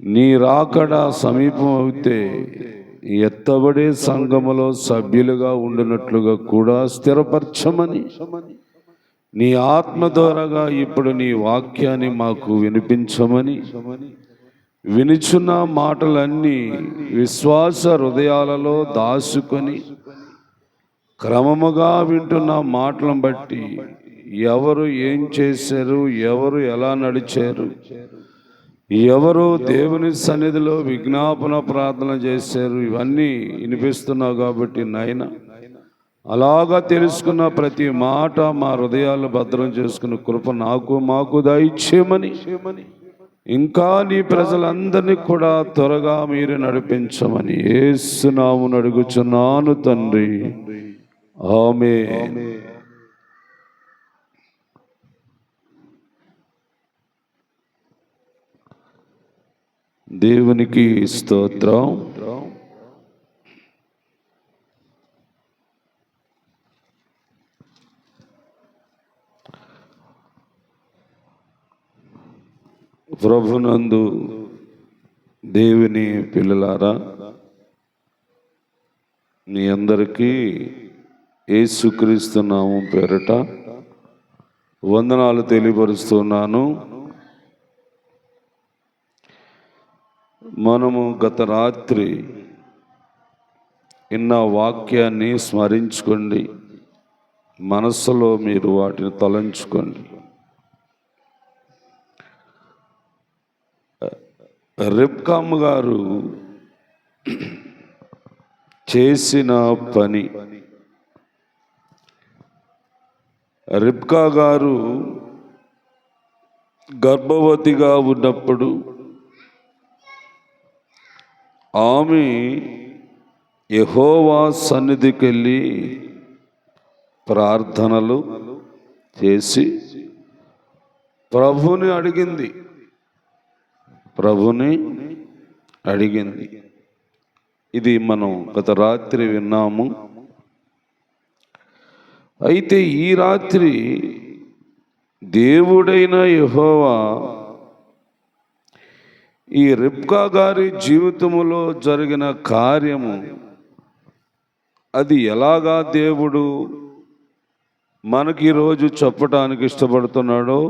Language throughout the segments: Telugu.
నీ రాకడ సమీపం అయితే ఎత్తబడే సంఘములో సభ్యులుగా ఉండినట్లుగా కూడా స్థిరపరచమని నీ ఆత్మ ద్వారాగా ఇప్పుడు నీ వాక్యాన్ని మాకు వినిపించమని వినుచున్న మాటలన్నీ విశ్వాస హృదయాలలో దాచుకొని క్రమముగా వింటున్న మాటలను బట్టి ఎవరు ఏం చేశారు, ఎవరు ఎలా నడిచారు, ఎవరు దేవుని సన్నిధిలో విజ్ఞాపన ప్రార్థన చేశారు, ఇవన్నీ వినిపిస్తున్నావు కాబట్టి నాయన అలాగా తెలుసుకున్న ప్రతి మాట మా హృదయాలు భద్రం చేసుకున్న కృప మాకు దయచేయమని ఇంకా నీ ప్రజలందరినీ కూడా త్వరగా మీరు నడిపించమని యేసు నామమున అడుగుచున్నాను తండ్రి, ఆమేన్. దేవునికి స్తోత్రం. ప్రభునందు దేవుని పిల్లలారా, మీ అందరికీ యేసుక్రీస్తు నామం పేరట వందనాలు తెలియపరుస్తున్నాను. మనము గత రాత్రి ఇన్న వాక్యాన్ని స్మరించుకోండి, మనస్సులో మీరు వాటిని తలంచుకోండి. రెబ్కామ్ గారు చేసిన పని. రెబ్కా గారు గర్భవతిగా ఉన్నప్పుడు ఆమె యెహోవా సన్నిధికి వెళ్ళి ప్రార్థనలు చేసి ప్రభుని అడిగింది. ఇది మనం గత రాత్రి విన్నాము. అయితే ఈ రాత్రి దేవుడైన యెహోవా ఈ రెబ్కా గారి జీవితములో జరిగిన కార్యము, అది ఎలాగా దేవుడు మనకి ఈరోజు చెప్పటానికి ఇష్టపడుతున్నాడో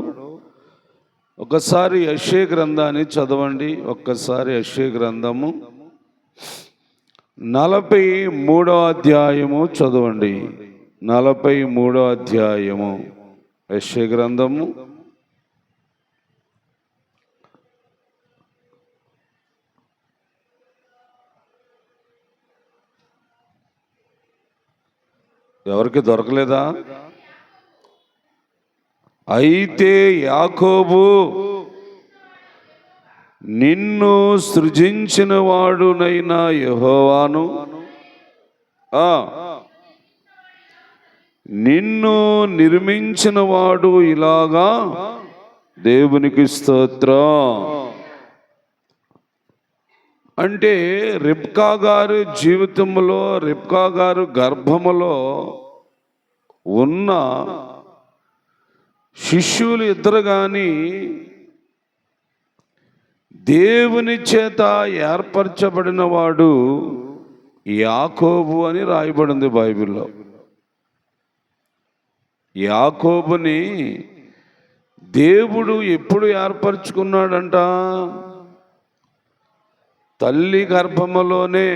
ఒకసారి యెషయా గ్రంథాన్ని చదవండి. ఒక్కసారి యెషయా గ్రంథము 43వ అధ్యాయము చదవండి. 43వ అధ్యాయము యెషయా గ్రంథము. ఎవరికి దొరకలేదా? అయితే యాకోబు నిన్ను సృజించిన వాడునైనా యెహోవాను, నిన్ను నిర్మించిన వాడు ఇలాగా దేవునికి స్తోత్రం. అంటే రెబ్కా గారి జీవితంలో, రెబ్కా గారు గర్భములో ఉన్న శిష్యులు ఇద్దరు కానీ దేవుని చేత ఏర్పరచబడిన వాడు యాకోబు అని రాయబడింది బైబిల్లో. యాకోబుని దేవుడు ఎప్పుడు ఏర్పరచుకున్నాడంట? తల్లి గర్భములోనే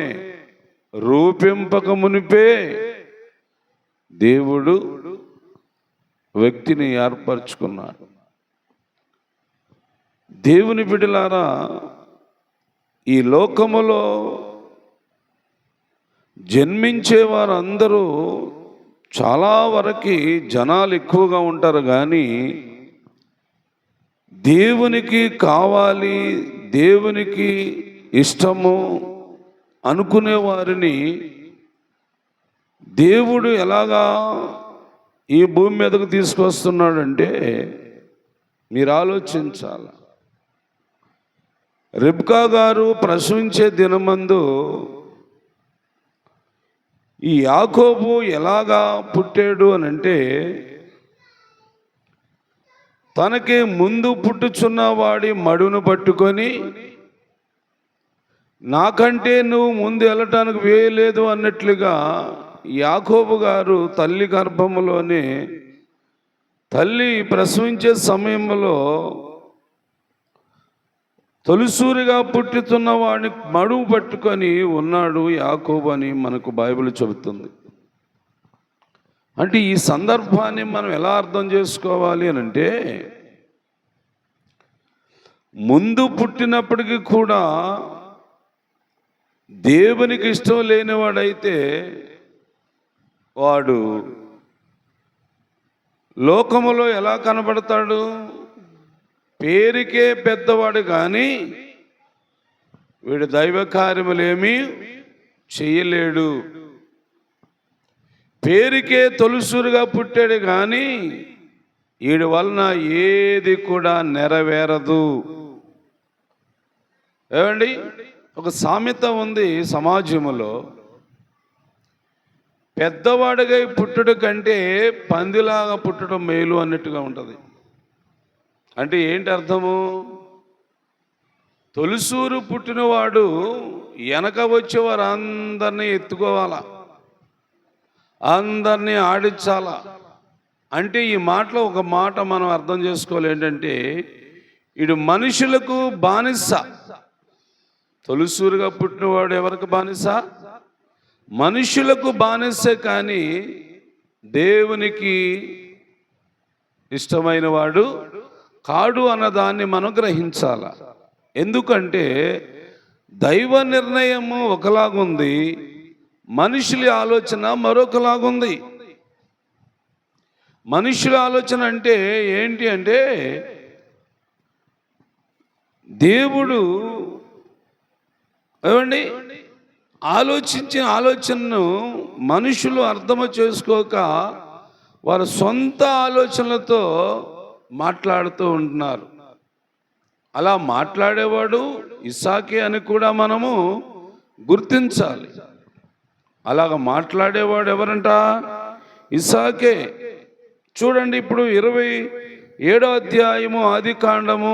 రూపింపక మునిపే దేవుడు వ్యక్తిని ఏర్పరచుకున్నాడు. దేవుని బిడ్డలారా, ఈ లోకములో జన్మించే వారందరూ చాలా వరకు జనాలు ఎక్కువగా ఉంటారు, కానీ దేవునికి కావాలి, దేవునికి ఇష్టము అనుకునే వారిని దేవుడు ఎలాగా ఈ భూమి మీదకు తీసుకొస్తున్నాడంటే మీరు ఆలోచించాలి. రెబ్కా గారు ప్రసవించే దినమందు ఈ యాకోబు ఎలాగా పుట్టాడు అని అంటే, తనకి ముందు పుట్టుచున్న వాడి మడును పట్టుకొని, నాకంటే నువ్వు ముందు వెళ్ళటానికి వేయలేదు అన్నట్లుగా యాకోబు గారు తల్లి గర్భములోనే, తల్లి ప్రసవించే సమయంలో తొలిసూరిగా పుట్టుతున్న వాడిని మడువు పట్టుకొని ఉన్నాడు యాకోబు అని మనకు బైబిల్ చెబుతుంది. అంటే ఈ సందర్భాన్ని మనం ఎలా అర్థం చేసుకోవాలి అని అంటే, ముందు పుట్టినప్పటికీ కూడా దేవునికి ఇష్టం లేనివాడైతే వాడు లోకములో ఎలా కనబడతాడు? పేరుకే పెద్దవాడు కానీ వీడు దైవ కార్యములేమీ చెయ్యలేడు. పేరుకే తొలిసూరుగా పుట్టాడు కానీ వీడి వలన ఏది కూడా నెరవేరదు. ఏమండి, ఒక సామెత ఉంది సమాజంలో, పెద్దవాడిగా పుట్టడం కంటే పందిలాగా పుట్టడం మేలు అన్నట్టుగా ఉంటుంది. అంటే ఏంటి అర్థము? తొలిసూరు పుట్టినవాడు వెనక వచ్చేవారు అందరినీ ఎత్తుకోవాలా, అందరినీ ఆడించాలా. అంటే ఈ మాటలో ఒక మాట మనం అర్థం చేసుకోవాలి ఏంటంటే, ఇటు మనుషులకు బానిస. తొలిసూరుగా పుట్టినవాడు ఎవరికి బానిస? మనుషులకు బానిసే, కానీ దేవునికి ఇష్టమైన వాడు కాడు అన్నదాన్ని మనం గ్రహించాల. ఎందుకంటే దైవ నిర్ణయము ఒకలాగుంది, మనుషుల ఆలోచన మరొకలాగుంది. మనుషుల ఆలోచన అంటే ఏంటి అంటే, దేవుడు ఏమండి ఆలోచించిన ఆలోచనను మనుషులు అర్థము చేసుకోక వారి సొంత ఆలోచనలతో మాట్లాడుతూ ఉంటున్నారు. అలా మాట్లాడేవాడు ఇస్సాకే అని కూడా మనము గుర్తించాలి. అలాగ మాట్లాడేవాడు ఎవరంట? ఇస్సాకే. చూడండి, ఇప్పుడు 27వ అధ్యాయము ఆదికాండము,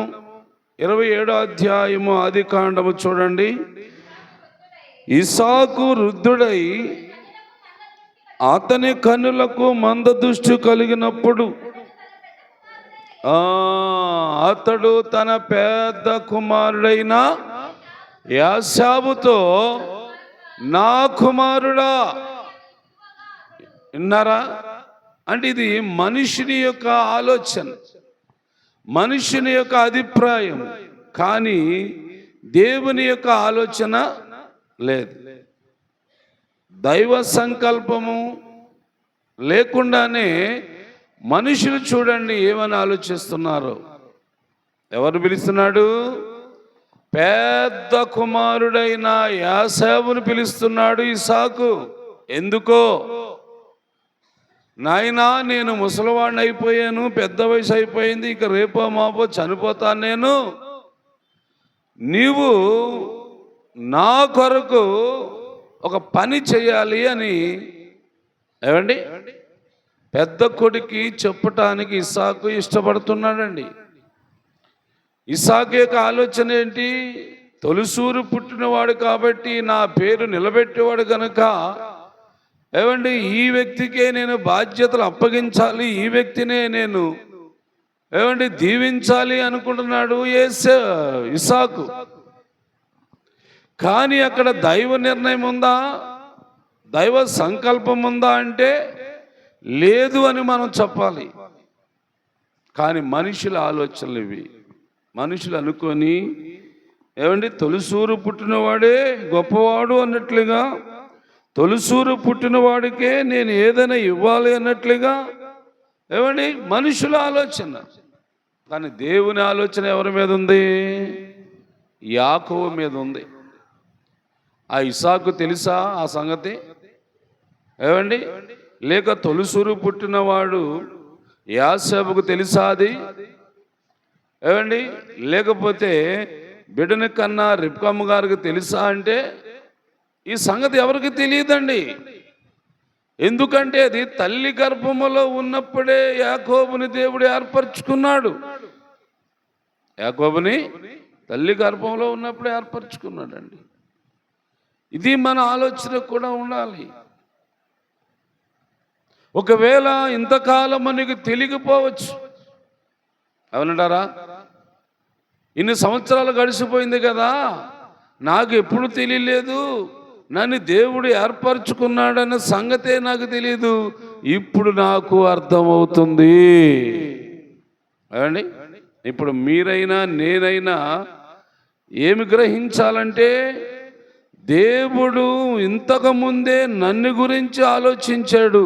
27వ అధ్యాయము ఆదికాండము చూడండి. ఇస్సాకు వృద్ధుడై అతని కన్నులకు మందదృష్టి కలిగినప్పుడు అతడు తన పెద్ద కుమారుడైన యాశావుతో, నా కుమారుడా. విన్నారా? అంటే ఇది మనుషుని యొక్క ఆలోచన, మనుషుని యొక్క అభిప్రాయం, కానీ దేవుని యొక్క ఆలోచన లేదు. దైవ సంకల్పము లేకుండానే మనుషులు చూడండి ఏమని ఆలోచిస్తున్నారు. ఎవరు పిలుస్తున్నాడు? పెద్ద కుమారుడైన యాశావును పిలుస్తున్నాడు ఇస్సాకు. ఎందుకో? నాయనా, నేను ముసలివాడిని అయిపోయాను, పెద్ద వయసు అయిపోయింది, ఇక రేపో మాపో చనిపోతాను నేను. నీవు నా కొరకు ఒక పని చేయాలి అని ఏమండి పెద్ద కొడుకి చెప్పటానికి ఇస్సాకు ఇష్టపడుతున్నాడండి. ఇస్సాకు యొక్క ఆలోచన ఏంటి? తొలిసూరు పుట్టినవాడు కాబట్టి నా పేరు నిలబెట్టేవాడు కనుక ఏమండి ఈ వ్యక్తికే నేను బాధ్యతలు అప్పగించాలి, ఈ వ్యక్తినే నేను ఏమండి దీవించాలి అనుకుంటున్నాడు ఇస్సాకు. కానీ అక్కడ దైవ నిర్ణయం ఉందా, దైవ సంకల్పం ఉందా అంటే లేదు అని మనం చెప్పాలి. కానీ మనుషుల ఆలోచనలు ఇవి. మనుషులు అనుకొని ఏమండి తొలిసూరు పుట్టినవాడే గొప్పవాడు అన్నట్లుగా, తొలిసూరు పుట్టినవాడికే నేను ఏదైనా ఇవ్వాలి అన్నట్లుగా ఏమండి మనుషుల ఆలోచన. కానీ దేవుని ఆలోచన ఎవరి మీద ఉంది? యాకోబు మీద ఉంది. ఆ ఇస్సాకు తెలుసా ఆ సంగతి? ఏమండి లేక తొలిసూరు పుట్టినవాడు యాసేపుకు తెలుసా అది? ఏమండి లేకపోతే బిడ్డని కన్నా రిబ్కమ్మ గారికి తెలుసా అంటే ఈ సంగతి ఎవరికి తెలియదండి. ఎందుకంటే అది తల్లి గర్భములో ఉన్నప్పుడే యాకోబుని దేవుడు ఏర్పరచుకున్నాడు. యాకోబుని తల్లి గర్భంలో ఉన్నప్పుడే ఏర్పరచుకున్నాడండి. ఇది మన ఆలోచన కూడా ఉండాలి. ఒకవేళ ఇంతకాలం మనకి తెలియకపోవచ్చు, అవునంటారా? ఇన్ని సంవత్సరాలు గడిచిపోయింది కదా, నాకు ఎప్పుడు తెలియలేదు, నన్ను దేవుడు ఏర్పరచుకున్నాడన్న సంగతే నాకు తెలియదు, ఇప్పుడు నాకు అర్థమవుతుంది. ఏమండి, ఇప్పుడు మీరైనా నేనైనా ఏమి గ్రహించాలంటే, దేవుడు ఇంతకుముందే నన్ను గురించి ఆలోచించాడు.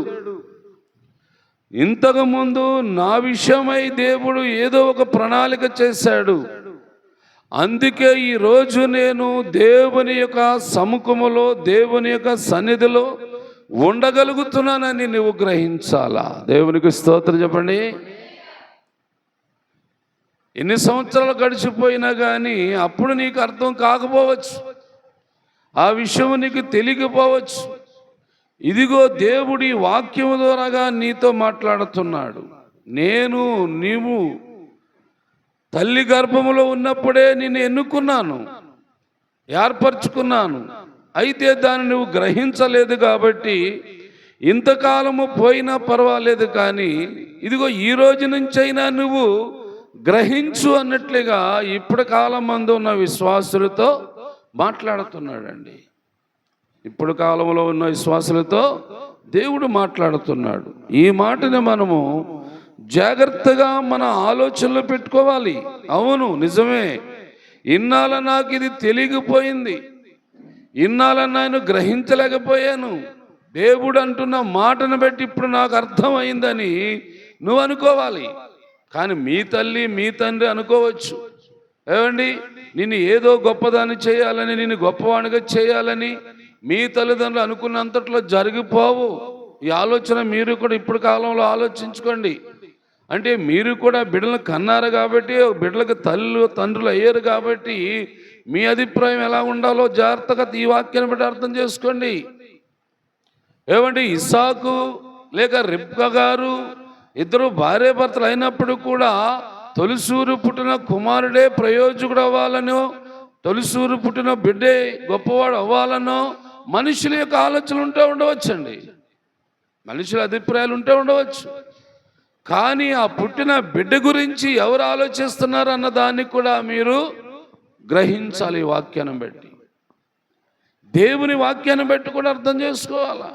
ఇంతకుముందు నా విషయమై దేవుడు ఏదో ఒక ప్రణాళిక చేశాడు. అందుకే ఈరోజు నేను దేవుని యొక్క సముఖములో, దేవుని యొక్క సన్నిధిలో ఉండగలుగుతున్నానని నువ్వు గ్రహించాలా. దేవునికి స్తోత్రం చెప్పండి. ఎన్ని సంవత్సరాలు గడిచిపోయినా కానీ అప్పుడు నీకు అర్థం కాకపోవచ్చు, ఆ విషయం నీకు తెలియకపోవచ్చు. ఇదిగో దేవుడి వాక్యము ద్వారాగా నీతో మాట్లాడుతున్నాడు. నీవు తల్లి గర్భములో ఉన్నప్పుడే నిన్ను ఎన్నుకున్నాను, ఏర్పరచుకున్నాను. అయితే దాన్ని నువ్వు గ్రహించలేదు కాబట్టి ఇంతకాలము పోయినా పర్వాలేదు, కానీ ఇదిగో ఈ రోజు నుంచైనా నువ్వు గ్రహించు అన్నట్లుగా ఇప్పుడు కాలం మందు ఉన్న విశ్వాసులతో మాట్లాడుతున్నాడండి. ఇప్పుడు కాలంలో ఉన్న విశ్వాసులతో దేవుడు మాట్లాడుతున్నాడు. ఈ మాటని మనము జాగ్రత్తగా మన ఆలోచనలో పెట్టుకోవాలి. అవును, నిజమే, ఇన్నాళ్ళ నాకు ఇది తెలియకపోయింది, ఇన్నాళ్ళ నేను గ్రహించలేకపోయాను, దేవుడు అంటున్న మాటను బట్టి ఇప్పుడు నాకు అర్థమైందని నువ్వు అనుకోవాలి. కానీ మీ తల్లి మీ తండ్రి అనుకోవచ్చు, ఏమండి, నిన్ను ఏదో గొప్పదాన్ని చేయాలని, నిన్ను గొప్పవాడిగా చేయాలని మీ తల్లిదండ్రులు అనుకున్నంతట్లో జరిగిపోవు. ఈ ఆలోచన మీరు కూడా ఇప్పుడు కాలంలో ఆలోచించుకోండి. అంటే మీరు కూడా బిడ్డలను కన్నారు కాబట్టి, బిడ్డలకు తండ్రులు అయ్యారు కాబట్టి మీ అభిప్రాయం ఎలా ఉండాలో జాగ్రత్తగా ఈ వాక్యాన్ని బట్టి అర్థం చేసుకోండి. ఏమండి, ఇస్సాకు లేక రిబ్కా గారు ఇద్దరు భార్యాభర్తలు అయినప్పుడు కూడా తొలిసూరు పుట్టిన కుమారుడే ప్రయోజకుడు అవ్వాలనో, తొలిసూరు పుట్టిన బిడ్డే గొప్పవాడు అవ్వాలనో మనుషుల యొక్క ఆలోచనలు ఉంటూ ఉండవచ్చండి, మనుషుల అభిప్రాయాలు ఉంటూ ఉండవచ్చు. కానీ ఆ పుట్టిన బిడ్డ గురించి ఎవరు ఆలోచిస్తున్నారు అన్న దాన్ని కూడా మీరు గ్రహించాలి. వాక్యాన్ని బట్టి, దేవుని వాక్యాన్ని బట్టి కూడా అర్థం చేసుకోవాలా.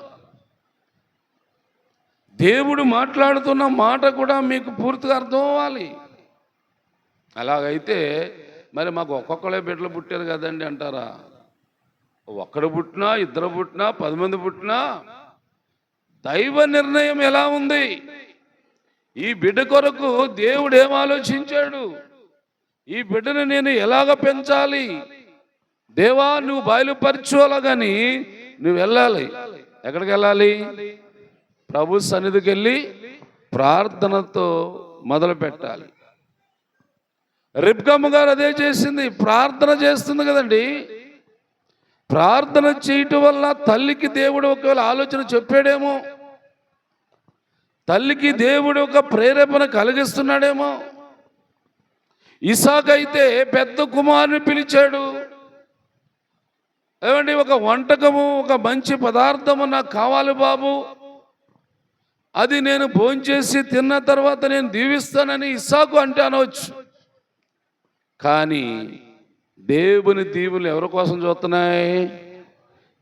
దేవుడు మాట్లాడుతున్న మాట కూడా మీకు పూర్తిగా అర్థం అవ్వాలి. అలాగైతే మరి మాకు ఒక్కొక్కరే బిడ్డలు పుట్టారు కదండి అంటారా? ఒక్కడు పుట్టినా, ఇద్దరు పుట్టినా, 10 మంది పుట్టినా దైవ నిర్ణయం ఎలా ఉంది? ఈ బిడ్డ కొరకు దేవుడు ఏం ఆలోచించాడు? ఈ బిడ్డను నేను ఎలాగ పెంచాలి? దేవా, నువ్వు బయలుపరచుకోవాలని నువ్వు వెళ్ళాలి. ఎక్కడికి వెళ్ళాలి? ప్రభు సన్నిధికి వెళ్ళి ప్రార్థనతో మొదలు పెట్టాలి. రిబ్కమ్మ గారు అదే చేసింది, ప్రార్థన చేస్తుంది కదండి. ప్రార్థన చేయటం వల్ల తల్లికి దేవుడు ఒకవేళ ఆలోచన చెప్పాడేమో, తల్లికి దేవుడు ఒక ప్రేరేపణ కలిగిస్తున్నాడేమో. ఇస్సాకు అయితే పెద్ద కుమారుని పిలిచాడు, ఏమండి, ఒక వంటకము, ఒక మంచి పదార్థము నాకు కావాలి బాబు, అది నేను భోంచేసి తిన్న తర్వాత నేను దీవిస్తానని ఇస్సాకు అంటే అనవచ్చు. కానీ దేవుని దీవులు ఎవరి కోసం చూస్తున్నాయి?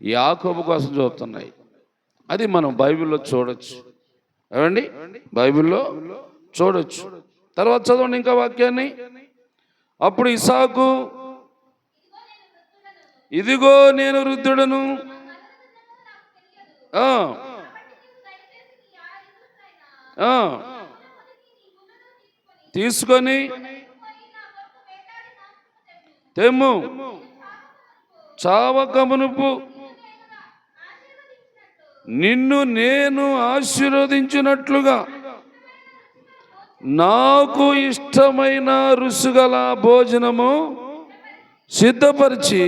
యాకోబు కోసం చూస్తున్నాయి. అది మనం బైబిల్లో చూడొచ్చు, ఏమండి, బైబిల్లో చూడొచ్చు. తర్వాత చదవండి ఇంకా వాక్యాన్ని. అప్పుడు ఇస్సాకు, ఇదిగో నేను వృద్ధుడను, తీసుకొని తెమ్ము, చావకమునుపు నిన్ను నేను ఆశీర్వదించినట్లుగా నాకు ఇష్టమైన రుసుగల భోజనము సిద్ధపరిచి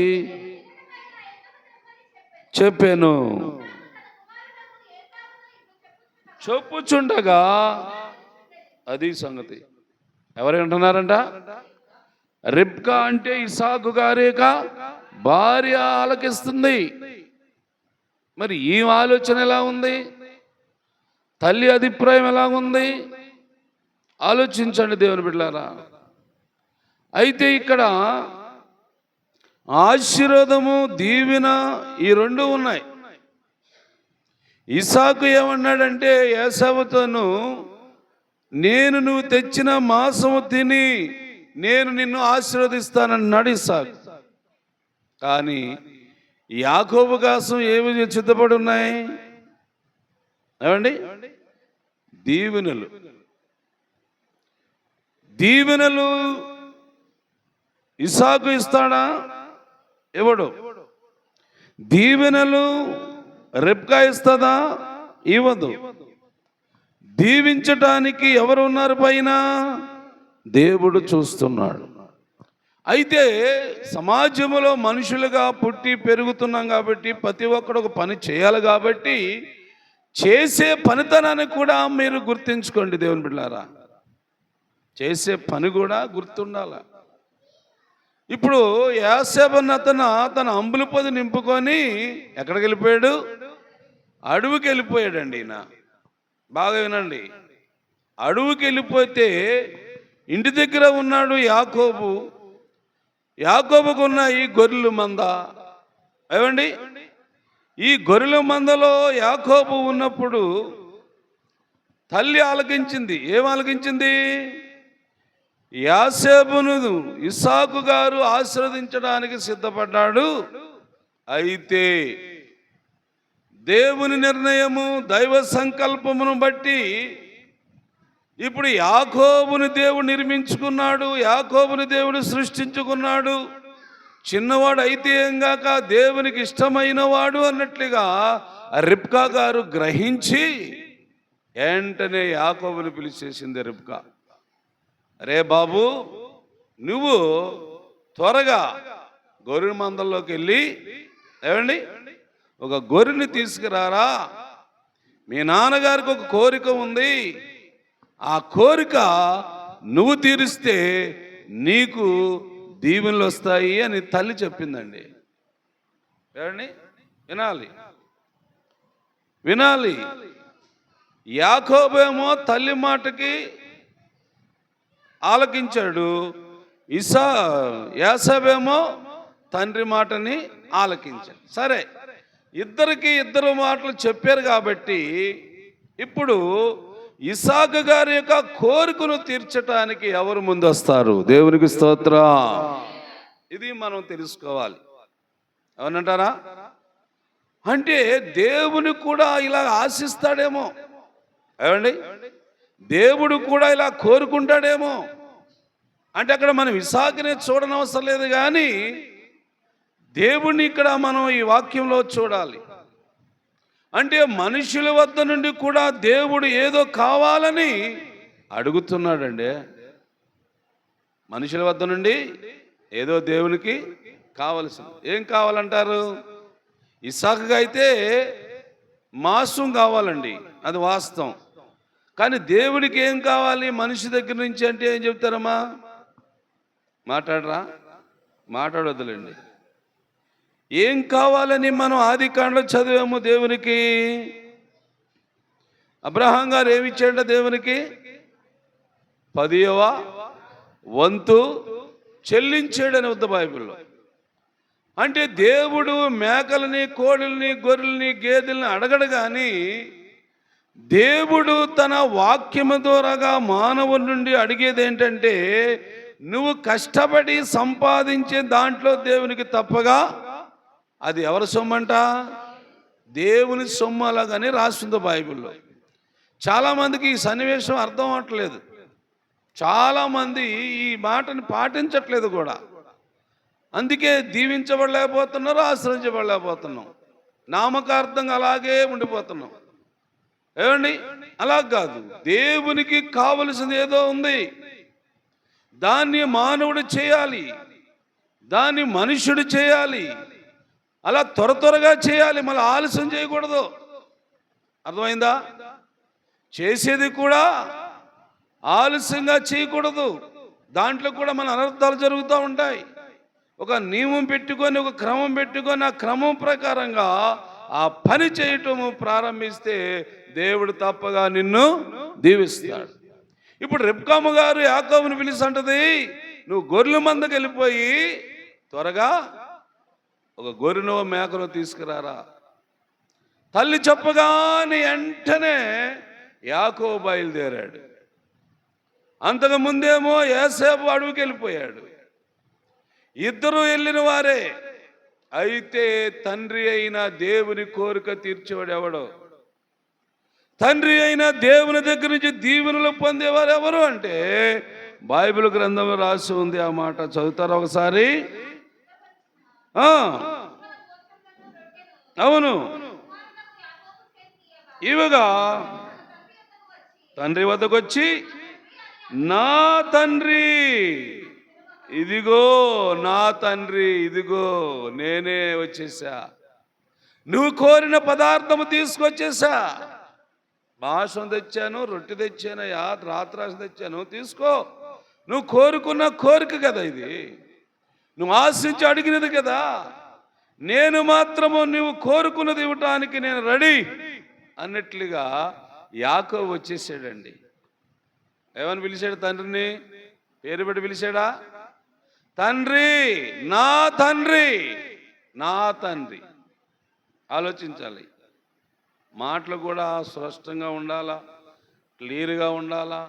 చెప్పాను. చెప్పుచుండగా అది సంగతి. ఎవరు అంటున్నారంట? రిబ్కా అంటే ఇసాకు గారేక భార్య ఆలకిస్తుంది. మరి ఈ ఆలోచన ఎలా ఉంది? తల్లి అభిప్రాయం ఎలా ఉంది? ఆలోచించండి దేవుని బిడ్డలారా. అయితే ఇక్కడ ఆశీర్వాదము, దీవెన ఈ రెండు ఉన్నాయి. ఇసాకు ఏమన్నాడంటే ఏసావుతోను, నేను నువ్వు తెచ్చిన మాంసము తిని నేను నిన్ను ఆశీర్వదిస్తానన్నాడు ఇసాకు. కానీ యాకోబు కోసం ఏమి సిద్ధపడి ఉన్నాయి? ఏమండి? దీవెనలు. దీవెనలు ఇసాకు ఇస్తాడా? ఇవ్వడు. దీవెనలు రెబ్కా ఇస్తుందా? ఇవ్వదు. దీవించటానికి ఎవరు ఉన్నారు పైన? దేవుడు చూస్తున్నాడు. అయితే సమాజంలో మనుషులుగా పుట్టి పెరుగుతున్నాం కాబట్టి ప్రతి ఒక్కడు ఒక పని చేయాలి కాబట్టి చేసే పనితనాన్ని కూడా మీరు గుర్తించుకోండి దేవుని బిడ్డలారా. చేసే పని కూడా గుర్తుండాల. ఇప్పుడు యోసేపు తన అంబుల పొది నింపుకొని ఎక్కడికి వెళ్ళిపోయాడు? అడవికి వెళ్ళిపోయాడండి. ఈయన బాగా వినండి. అడవికి వెళ్ళిపోతే ఇంటి దగ్గర ఉన్నాడు యాకోబు. యాకోబుకున్న ఈ గొర్రెల మంద, ఏమండి, ఈ గొర్రెల మందలో యాకోబు ఉన్నప్పుడు తల్లి ఆలకించింది. ఏం ఆలకించింది? యోసేపును ఇస్సాకు గారు ఆశీర్వదించడానికి సిద్ధపడ్డాడు. అయితే దేవుని నిర్ణయము, దైవ సంకల్పమును బట్టి ఇప్పుడు యాకోబుని దేవుడు నిర్మించుకున్నాడు, యాకోబుని దేవుడు సృష్టించుకున్నాడు. చిన్నవాడు అయితే ఏంగాక దేవునికి ఇష్టమైన వాడు అన్నట్లుగా రిబ్కా గారు గ్రహించి వెంటనే యాకోబుని పిలిచేసింది రిబ్కా. అరే బాబు, నువ్వు త్వరగా గొర్రె మందల్లోకి వెళ్ళి, ఏమండి, ఒక గొర్రెని తీసుకురారా. మీ నాన్నగారికి ఒక కోరిక ఉంది, ఆ కోరిక నువ్వు తీరిస్తే నీకు దీవెనలు వస్తాయి అని తల్లి చెప్పిందండి. ఏమండి, వినాలి వినాలి. యాకోబేమో తల్లి మాటకి ఆలకించాడు, యోసేపేమో తండ్రి మాటని ఆలకించాడు. సరే, ఇద్దరు మాటలు చెప్పారు కాబట్టి ఇప్పుడు ఇస్సాకు గారి యొక్క కోరికను తీర్చడానికి ఎవరు ముందు వస్తారు? దేవునికి స్తోత్రం. ఇది మనం తెలుసుకోవాలి. అవునంటారా? అంటే దేవుని కూడా ఇలా ఆశిస్తాడేమో, ఏమండి, దేవుడు కూడా ఇలా కోరుకుంటాడేమో. అంటే అక్కడ మనం ఇస్సాకునే చూడనవసరం లేదు, కానీ దేవుణ్ణి ఇక్కడ మనం ఈ వాక్యంలో చూడాలి. అంటే మనుషుల వద్ద నుండి కూడా దేవుడు ఏదో కావాలని అడుగుతున్నాడండి. మనుషుల వద్ద నుండి ఏదో దేవునికి కావలసింది. ఏం కావాలంటారు? ఇస్సాకుగా అయితే మాంసం కావాలండి, అది వాస్తవం. కానీ దేవుడికి ఏం కావాలి మనిషి దగ్గర నుంచి అంటే ఏం చెప్తారమ్మా? మాట్లాడొద్దులేండి. ఏం కావాలని మనం ఆదికాండలో చదివాము. దేవునికి అబ్రహాం గారు ఏమిచ్చాడ? దేవునికి 10వ వంతు చెల్లించాడని ఉంది బైబిల్లో. అంటే దేవుడు మేకలని, కోడల్ని, గొర్రెల్ని, గేదెల్ని అడగడు, కానీ దేవుడు తన వాక్యము ద్వారాగా మానవుడి నుండి అడిగేది ఏంటంటే, నువ్వు కష్టపడి సంపాదించే దాంట్లో దేవునికి తప్పగా అది ఎవరి సొమ్మంట? దేవుని సొమ్ము అలాగని రాస్తుంది బైబిల్లో. చాలామందికి ఈ సన్నివేశం అర్థం అవ్వట్లేదు. చాలామంది ఈ మాటని పాటించట్లేదు కూడా. అందుకే దీవించబడలేకపోతున్నారు, ఆశ్రయించబడలేకపోతున్నాం. నామకార్థంగా అలాగే ఉండిపోతున్నాం. ఏమండి, అలా కాదు. దేవునికి కావలసింది ఏదో ఉంది, దాన్ని మానవుడు చేయాలి, దాన్ని మనుష్యుడు చేయాలి. అలా త్వరగా చేయాలి, మళ్ళీ ఆలస్యం చేయకూడదు. అర్థమైందా? చేసేది కూడా ఆలస్యంగా చేయకూడదు. దాంట్లో కూడా మన అనర్థాలు జరుగుతూ ఉంటాయి. ఒక నియమం పెట్టుకొని, ఒక క్రమం పెట్టుకొని, ఆ క్రమం ప్రకారంగా ఆ పని చేయటము ప్రారంభిస్తే దేవుడు తప్పగా నిన్ను దీవిస్తాడు. ఇప్పుడు రెబ్కాము గారు యాకోబుని పిలిచి అంటది, నువ్వు గొర్రెల మందకి వెళ్ళిపోయి త్వరగా ఒక గొర్రెనో మేకనో తీసుకురారా. తల్లి చెప్పగానే వెంటనే యాకోబు బయలుదేరాడు. అంతకు ముందేమో యోసేపు అడవికి వెళ్ళిపోయాడు. ఇద్దరు వెళ్ళిన వారే. అయితే తండ్రి అయిన దేవుని కోరిక తీర్చేవాడు ఎవడో? తండ్రి అయిన దేవుని దగ్గర నుంచి దీవెనలు పొందేవారు ఎవరు అంటే బైబిల్ గ్రంథంలో రాసి ఉంది. ఆ మాట చదువుతారా ఒకసారి? అవును, ఇవగా తండ్రి వద్దకు వచ్చి, నా తండ్రి ఇదిగో, నా తండ్రి ఇదిగో, నేనే వచ్చేసా, నువ్వు కోరిన పదార్థము తీసుకొచ్చేసా. మాంసం తెచ్చాను, రొట్టె తెచ్చాను, రాత్రాసం తెచ్చాను, తీసుకో. నువ్వు కోరుకున్న కోరిక కదా ఇది, నువ్వు ఆశించి అడిగినది కదా. నేను మాత్రము నువ్వు కోరుకున్నది ఇవ్వటానికి నేను రెడీ అన్నట్లుగా యాకోబు వచ్చేసాడండి. ఏమని పిలిచాడు? తండ్రిని పేరు పెట్టి పిలిచాడా? తండ్రి, నా తండ్రి, నా తండ్రి. ఆలోచించాలి. మాటలు కూడా స్పష్టంగా ఉండాలా, క్లియర్గా ఉండాలా.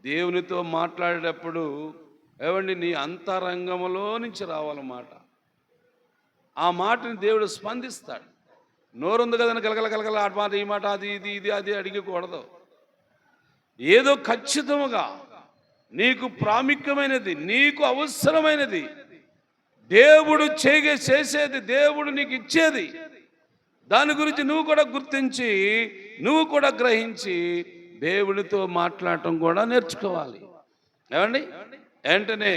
దేవునితో మాట్లాడేటప్పుడు ఏమండి, నీ అంతరంగంలో నుంచి రావాలన్నమాట. ఆ మాటని దేవుడు స్పందిస్తాడు. నోరుంది కదని కలకల కలకల ఆ మాట, ఈ మాట, అది ఇది ఇది అది అడిగకూడదు. ఏదో ఖచ్చితంగా నీకు ప్రాముఖ్యమైనది, నీకు అవసరమైనది, దేవుడు చేసేది, దేవుడు నీకు ఇచ్చేది, దాని గురించి నువ్వు కూడా గుర్తించి, నువ్వు కూడా గ్రహించి దేవుడితో మాట్లాడటం కూడా నేర్చుకోవాలి. ఏమండి, వెంటనే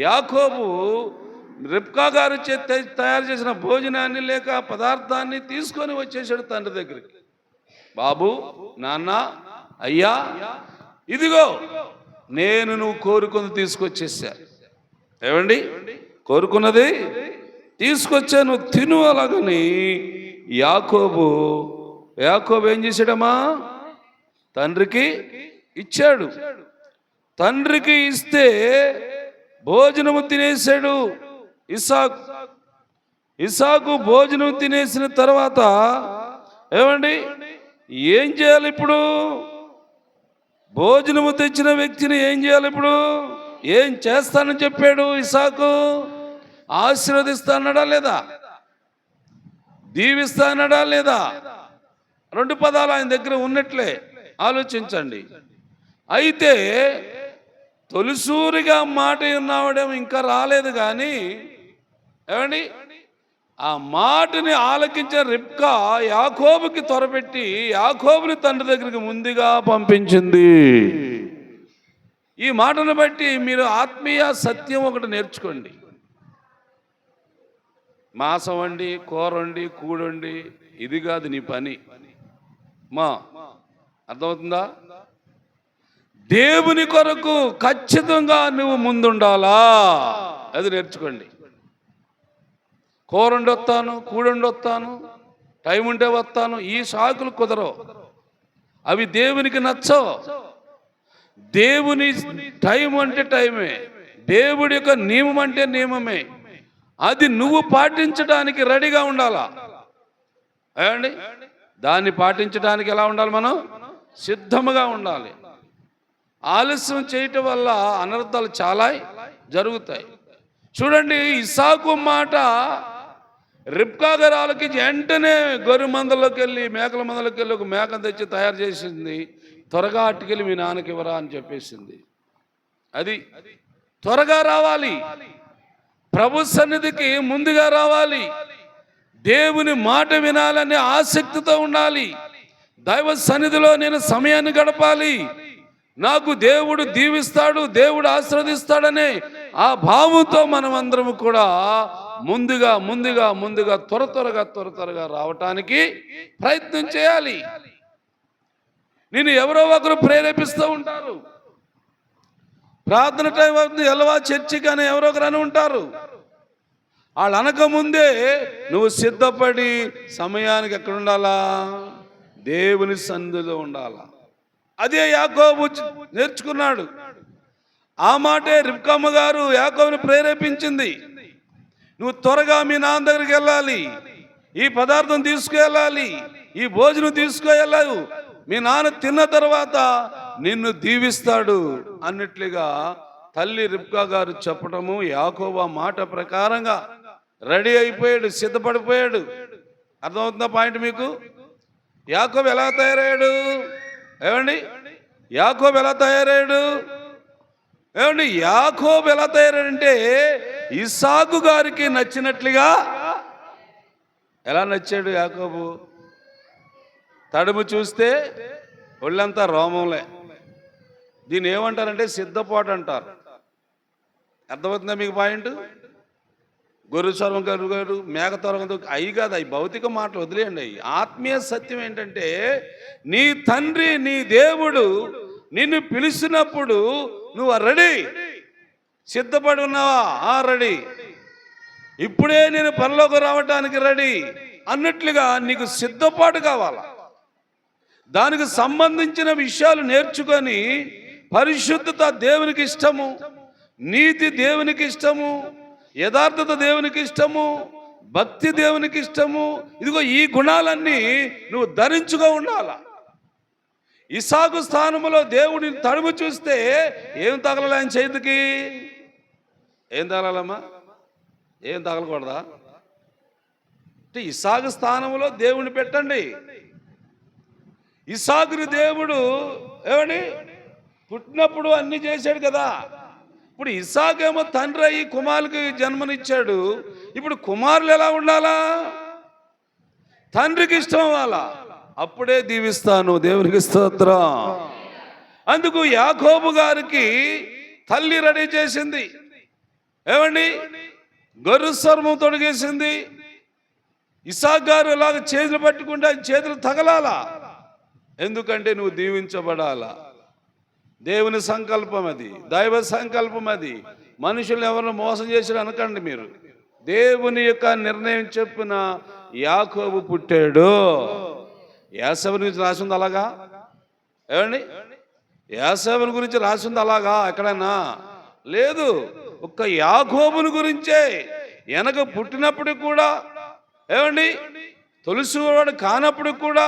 యాకోబు రిబ్కా గారు తయారు చేసిన భోజనాన్ని లేక పదార్థాన్ని తీసుకొని వచ్చేసాడు తండ్రి దగ్గరికి. బాబు, నాన్న, అయ్యా, ఇదిగో నేను నువ్వు కోరుకున్నది తీసుకొచ్చేసా. ఏమండి, కోరుకున్నది తీసుకొచ్చాను, తిను అలాగని యాకోబు ఏం చేశాడమ్మా? తండ్రికి ఇచ్చాడు. తండ్రికి ఇస్తే భోజనము తినేశాడు ఇసాకు భోజనం తినేసిన తర్వాత ఏమండి ఏం చేయాలి ఇప్పుడు? భోజనము తెచ్చిన వ్యక్తిని ఏం చేయాలి ఇప్పుడు? ఏం చేస్తానని చెప్పాడు ఇసాకు? ఆశీర్వదిస్తానడా లేదా? దీవిస్తానడా లేదా? రెండు పదాలు ఆయన దగ్గర ఉన్నట్లే. ఆలోచించండి. అయితే తొలిసూరిగా మాట ఉన్నాడేమో, ఇంకా రాలేదు. కానీ ఏమండి, ఆ మాటని ఆలకించిన రిబ్కా యాకోబుకి త్వరపెట్టి యాకోబుని తండ్రి దగ్గరికి ముందుగా పంపించింది. ఈ మాటను బట్టి మీరు ఆత్మీయ సత్యం ఒకటి నేర్చుకోండి. మాంసం వండి, కూర వండి, కూడండి, ఇది కాదు నీ పని. అర్థమవుతుందా? దేవుని కొరకు ఖచ్చితంగా నువ్వు ముందుండాలా, అది నేర్చుకోండి. కూరండి వస్తాను, కూడండి వస్తాను, టైం ఉంటే వస్తాను, ఈ సాకులు కుదరవు. అవి దేవునికి నచ్చవు. దేవుని టైం అంటే టైమే, దేవుడి యొక్క నియమం అంటే నియమమే. అది నువ్వు పాటించడానికి రెడీగా ఉండాలా. ఏమండి, దాన్ని పాటించడానికి ఎలా ఉండాలి? మనం సిద్ధముగా ఉండాలి. ఆలస్యం చేయటం వల్ల అనర్థాలు చాలా జరుగుతాయి. చూడండి, ఇసాకు మాట రిబ్కా గారు ఆలకించి వెంటనే గొర్రె మందలోకి వెళ్ళి, మేకల మందలోకి వెళ్ళి ఒక మేకను తెచ్చి తయారు చేసింది. త్వరగా అట్టుకెళ్ళి మీ నాన్నకి ఇవ్వరా అని చెప్పేసింది. అది త్వరగా రావాలి, ప్రభు సన్నిధికి ముందుగా రావాలి, దేవుని మాట వినాలనే ఆసక్తితో ఉండాలి. దైవ సన్నిధిలో నేను సమయాన్ని గడపాలి, నాకు దేవుడు దీవిస్తాడు, దేవుడు ఆశీర్వదిస్తాడనే ఆ భావంతో మనం అందరం కూడా ముందుగా త్వరగా రావటానికి ప్రయత్నం చేయాలి. నిన్ను ఎవరో ఒకరు ప్రేరేపిస్తూ ఉంటారు. ప్రార్థన టైం అవుతుంది, ఎల్లవా చర్చి కానీ ఎవరో ఒకరు అని ఉంటారు. వాళ్ళు అనకముందే నువ్వు సిద్ధపడి సమయానికి ఎక్కడ ఉండాలా? దేవుని సన్నిధిలో ఉండాలా. అదే యాకోబు నేర్చుకున్నాడు. ఆ మాటే రిబ్కమ్మ గారు యాకోబుని ప్రేరేపించింది. నువ్వు త్వరగా మీ నాన్న దగ్గరికి వెళ్ళాలి, ఈ పదార్థం తీసుకువెళ్ళాలి, ఈ భోజనం తీసుకువెళ్ళావు, మీ నాన్న తిన్న తర్వాత నిన్ను దీవిస్తాడు అన్నట్లుగా తల్లి రిబ్కా గారు చెప్పటము, యాకోబు ఆ మాట ప్రకారంగా రెడీ అయిపోయాడు, సిద్ధపడిపోయాడు. అర్థమవుతుందా పాయింట్ మీకు? యాకోబు ఎలా తయారయ్యాడు? ఏమండి, యాకోబు ఎలా తయారయ్యాడు? ఏమండి, యాకోబు ఎలా తయారంటే ఇస్సాకు గారికి నచ్చినట్లుగా. ఎలా నచ్చాడు యాకోబు? తడుము చూస్తే ఒళ్ళంతా రోమంలే. దీన్ని ఏమంటారంటే సిద్ధపాటు అంటారు. అర్థమవుతుందా మీకు పాయింట్? గొర్రె స్వరం గారు మేఘతొరగదు అవి కాదు, అవి భౌతిక మాటలు వదిలేయండి. అవి ఆత్మీయ సత్యం ఏంటంటే నీ తండ్రి నీ దేవుడు నిన్ను పిలిచినప్పుడు నువ్వు రెడీ, సిద్ధపడి ఉన్నావా? రెడీ, ఇప్పుడే నేను పరలోకి రావటానికి రెడీ అన్నట్లుగా నీకు సిద్ధపాటు కావాలా. దానికి సంబంధించిన విషయాలు నేర్చుకొని పరిశుద్ధత దేవునికి ఇష్టము, నీతి దేవునికి ఇష్టము, యథార్థత దేవునికి ఇష్టము, భక్తి దేవునికి ఇష్టము. ఇదిగో ఈ గుణాలన్నీ నువ్వు ధరించుగా ఉండాలా. ఇస్సాకు స్థానంలో దేవుడిని తడుము చూస్తే ఏం తగలాలి ఆయన చేతికి? ఏం తగలాలమ్మా? ఏం తగలకూడదా? అంటే ఇస్సాకు స్థానంలో దేవుడిని పెట్టండి. ఇస్సాకుని దేవుడు ఏమని పుట్టినప్పుడు అన్ని చేశాడు కదా. ఇప్పుడు ఇస్సాకేమో తండ్రి అయ్యి కుమారుకి జన్మనిచ్చాడు. ఇప్పుడు కుమారులు ఎలా ఉండాలా? తండ్రికి ఇష్టం అవ్వాలా. అప్పుడే దీవిస్తాను. దేవునికి స్తోత్రం. అందుకు యాకోబు గారికి తల్లి రెడీ చేసింది. ఏమండి, గొర్రె చర్మం తొడిగేసింది. ఇస్సాకు గారు ఇలాగ చేతులు పట్టుకుంటే చేతులు తగలాలా. ఎందుకంటే నువ్వు దీవించబడాలా. దేవుని సంకల్పం అది, దైవ సంకల్పం అది. మనుషులు ఎవరిని మోసం చేసి అనకండి మీరు. దేవుని యొక్క నిర్ణయం చొప్పున యాకోబు పుట్టాడు. యాసేపు గురించి రాసింది అలాగా? ఏమండి, యాసేపు గురించి రాసింది అలాగా ఎక్కడైనా? లేదు. ఒక్క యాకోబుని గురించే. వెనక పుట్టినప్పుడు కూడా ఏమండి, తొలిసివాడు కానప్పుడు కూడా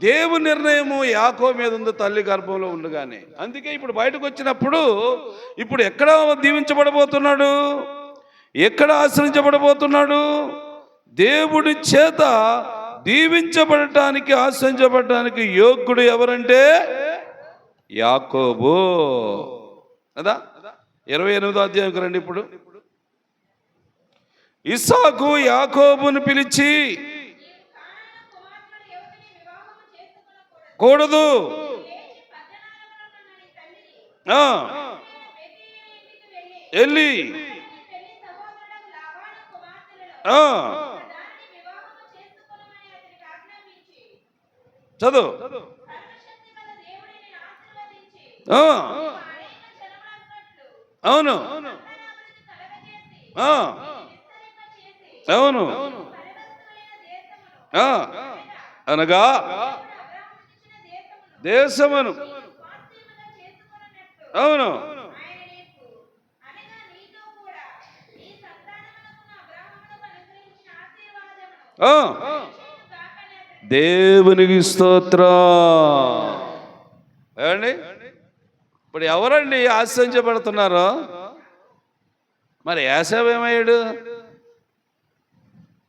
దేవుని నిర్ణయము యాకోబు మీద ఉంది, తల్లి గర్భంలో ఉండగానే. అందుకే ఇప్పుడు బయటకు వచ్చినప్పుడు ఇప్పుడు ఎక్కడ దీవించబడబోతున్నాడు? ఎక్కడ ఆశ్రయించబడబోతున్నాడు? దేవుడి చేత దీవించబడటానికి, ఆశ్రయించబడటానికి యోగ్యుడు ఎవరంటే యాకోబు కదా. 28వ అధ్యాయంకి రండి. ఇప్పుడు ఇస్సాకు యాకోబును పిలిచి కూడదు, వెళ్ళి చదువు. అవును అవును అనగా దేశమును. అవును దేవునికి స్తోత్రం. ఏమండి, ఇప్పుడు ఎవరండి ఆశ్రయించబడుతున్నారు? మరి యాసేపు ఏమయ్యాడు?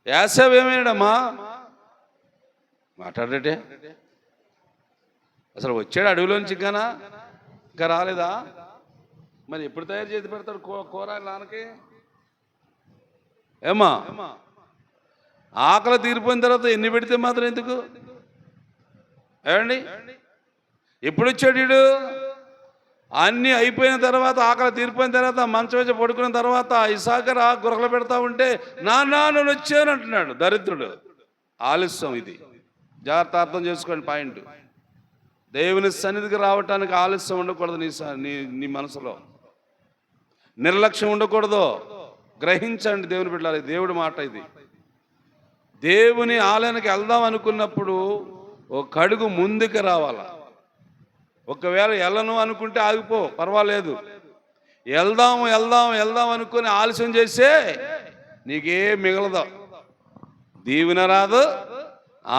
యాసేపు ఏమయ్యాడమ్మా? మాట్లాడటే అసలు వచ్చాడు అడవిలోంచి, ఇంకా రాలేదా? మరి ఎప్పుడు తయారు చేసి పెడతాడు కూర నాన్నకి? ఏమ్మా, ఆకలి తీరిపోయిన తర్వాత ఎన్ని పెడితే మాత్రం ఎందుకు? ఏమండి, ఎప్పుడు వచ్చాడు వీడు? అన్నీ అయిపోయిన తర్వాత, ఆకలి తీరిపోయిన తర్వాత, మంచం వేసి పడుకున్న తర్వాత ఇస్సాకు గురకలు పెడతా ఉంటే నాన్న నేను వచ్చాను అంటున్నాడు. దరిద్రుడు. ఆలస్యం. ఇది జాగ్రత్త అర్థం చేసుకోండి పాయింట్. దేవుని సన్నిధికి రావటానికి ఆలస్యం ఉండకూడదు. నీ మనసులో నిర్లక్ష్యం ఉండకూడదు. గ్రహించండి దేవుని బిడ్డలారా, దేవుడి మాట ఇది. దేవుని ఆలయానికి వెళ్దాం అనుకున్నప్పుడు ఒక అడుగు ముందుకు రావాలా. ఒకవేళ వెళ్ళను అనుకుంటే ఆగిపో, పర్వాలేదు. వెళ్దాం వెళ్దాం వెళ్దాం అనుకుని ఆలస్యం చేస్తే నీకేం మిగలదు. దీవెన రాదు,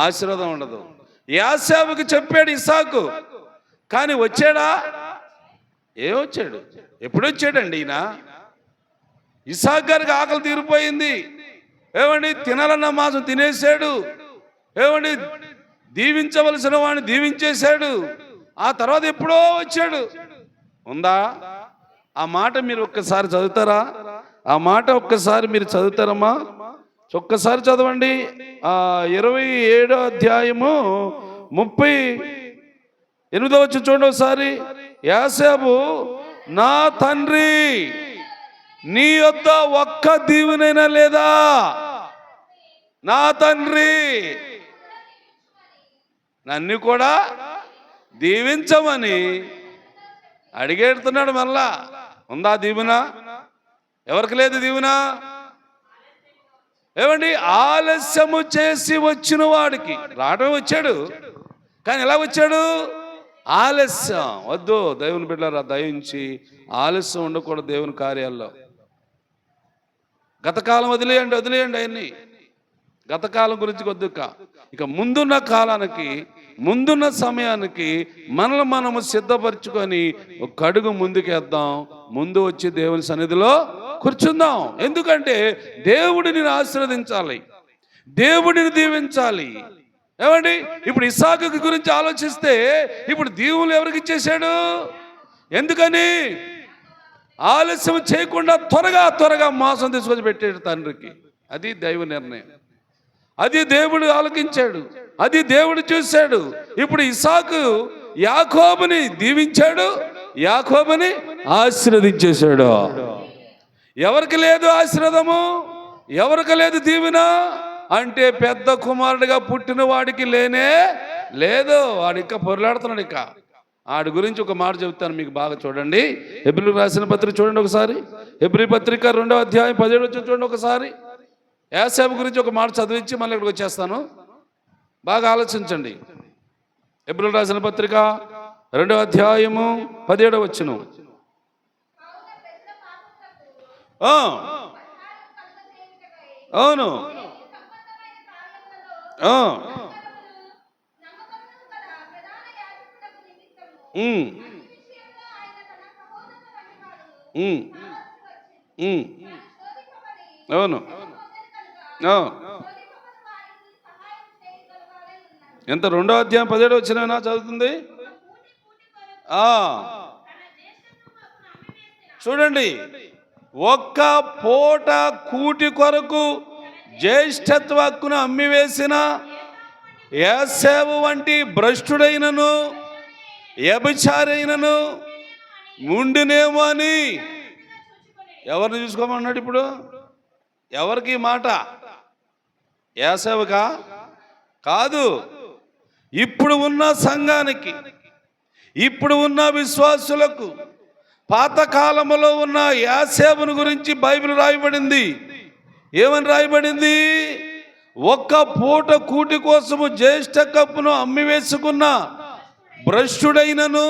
ఆశీర్వాదం ఉండదు. యాసేపుకి చెప్పాడు ఇస్సాకు, కానీ వచ్చాడా? ఏమొచ్చాడు? ఎప్పుడు వచ్చాడండి ఈయన? ఇస్సాకు గారికి ఆకలి తీరిపోయింది. ఏమండి, తినాలన్న మాంసం తినేసాడు. ఏమండి, దీవించవలసిన వాడిని దీవించేశాడు. ఆ తర్వాత ఎప్పుడో వచ్చాడు. ఉందా? ఆ మాట మీరు ఒక్కసారి చదువుతారా? ఆ మాట ఒక్కసారి మీరు చదువుతారమ్మా? ఒక్కసారి చదవండి. 27వ అధ్యాయము 38వ వచనం చూడండి ఒకసారి. యాసేపు, నా తండ్రి, నీ యొద్ద ఒక్క దీవెనైనా లేదా? నా తండ్రి, నన్ను కూడా దీవించమని అడిగేడుతున్నాడు. మళ్ళా ఉందా దీవెన? ఎవరికి లేదు దీవెన? ఏమండి, ఆలస్యము చేసి వచ్చిన వాడికి రావడం వచ్చాడు, కానీ ఎలా వచ్చాడు? ఆలస్యం వద్దు. దేవుని బిడ్డలారా, దయించి ఆలస్యం ఉండకూడదు దేవుని కార్యాల్లో. గతకాలం వదిలేయండి అవన్నీ. గతకాలం గురించి వద్దుక. ఇక ముందున్న కాలానికి, ముందున్న సమయానికి మనము సిద్ధపరచుకొని ఒక అడుగు ముందుకేద్దాం. ముందు వచ్చి దేవుని సన్నిధిలో కూర్చుందాం. ఎందుకంటే దేవుడిని ఆశీర్వదించాలి, దేవుడిని దీవించాలి. ఏమండి, ఇప్పుడు ఇస్సాకు గురించి ఆలోచిస్తే ఇప్పుడు దీవులు ఎవరికి ఇచ్చేశాడు? ఎందుకని? ఆలస్యం చేయకుండా త్వరగా మాంసం తీసుకొచ్చి పెట్టాడు తండ్రికి. అది దైవ నిర్ణయం. అది దేవుడు ఆలకించాడు, అది దేవుడు చూశాడు. ఇప్పుడు ఇస్సాకు యాకోబుని దీవించాడు, యాకోబుని ఆశీర్వదించేశాడు. ఎవరికి లేదు ఆశీర్వాదము? ఎవరికి లేదు దీవెన? అంటే పెద్ద కుమారుడిగా పుట్టిన వాడికి లేనే లేదు. వాడు ఇంకా పొరలాడుతున్నాడు. ఇక వాడి గురించి ఒక మాట చెబుతాను మీకు, బాగా చూడండి. హెబ్రీయులకు రాసిన పత్రిక చూడండి ఒకసారి. హెబ్రీ పత్రిక 2వ అధ్యాయం 17వ వచనం చూడండి ఒకసారి. యాసేపు గురించి ఒక మాట చదివించి మళ్ళీ ఇక్కడికి వచ్చేస్తాను. బాగా ఆలోచించండి. హెబ్రీయులకు రాసిన పత్రిక 2వ అధ్యాయము 17వ వచనం. అవును, అవును. ఎంత? 2వ అధ్యాయం 17వ వచనం చదువుతుంది. చూడండి, ఒక్క పూట కూటి కొరకు జ్యేష్ఠత్వ హక్కును అమ్మివేసిన యాసేపు వంటి భ్రష్టుడైనను వ్యభిచారైనను ఉండినేమో అని ఎవరిని చూసుకోమన్నాడు? ఇప్పుడు ఎవరికి మాట? యాసేపుకా? కాదు. ఇప్పుడు ఉన్న సంఘానికి, ఇప్పుడు ఉన్న విశ్వాసులకు, పాతకాలంలో ఉన్న యాసేపును గురించి బైబిల్ రాయబడింది. ఏమని రాయబడింది? ఒక్క పూట కూటి కోసము జ్యేష్ఠ కప్పును అమ్మివేసుకున్న భ్రష్టుడైనను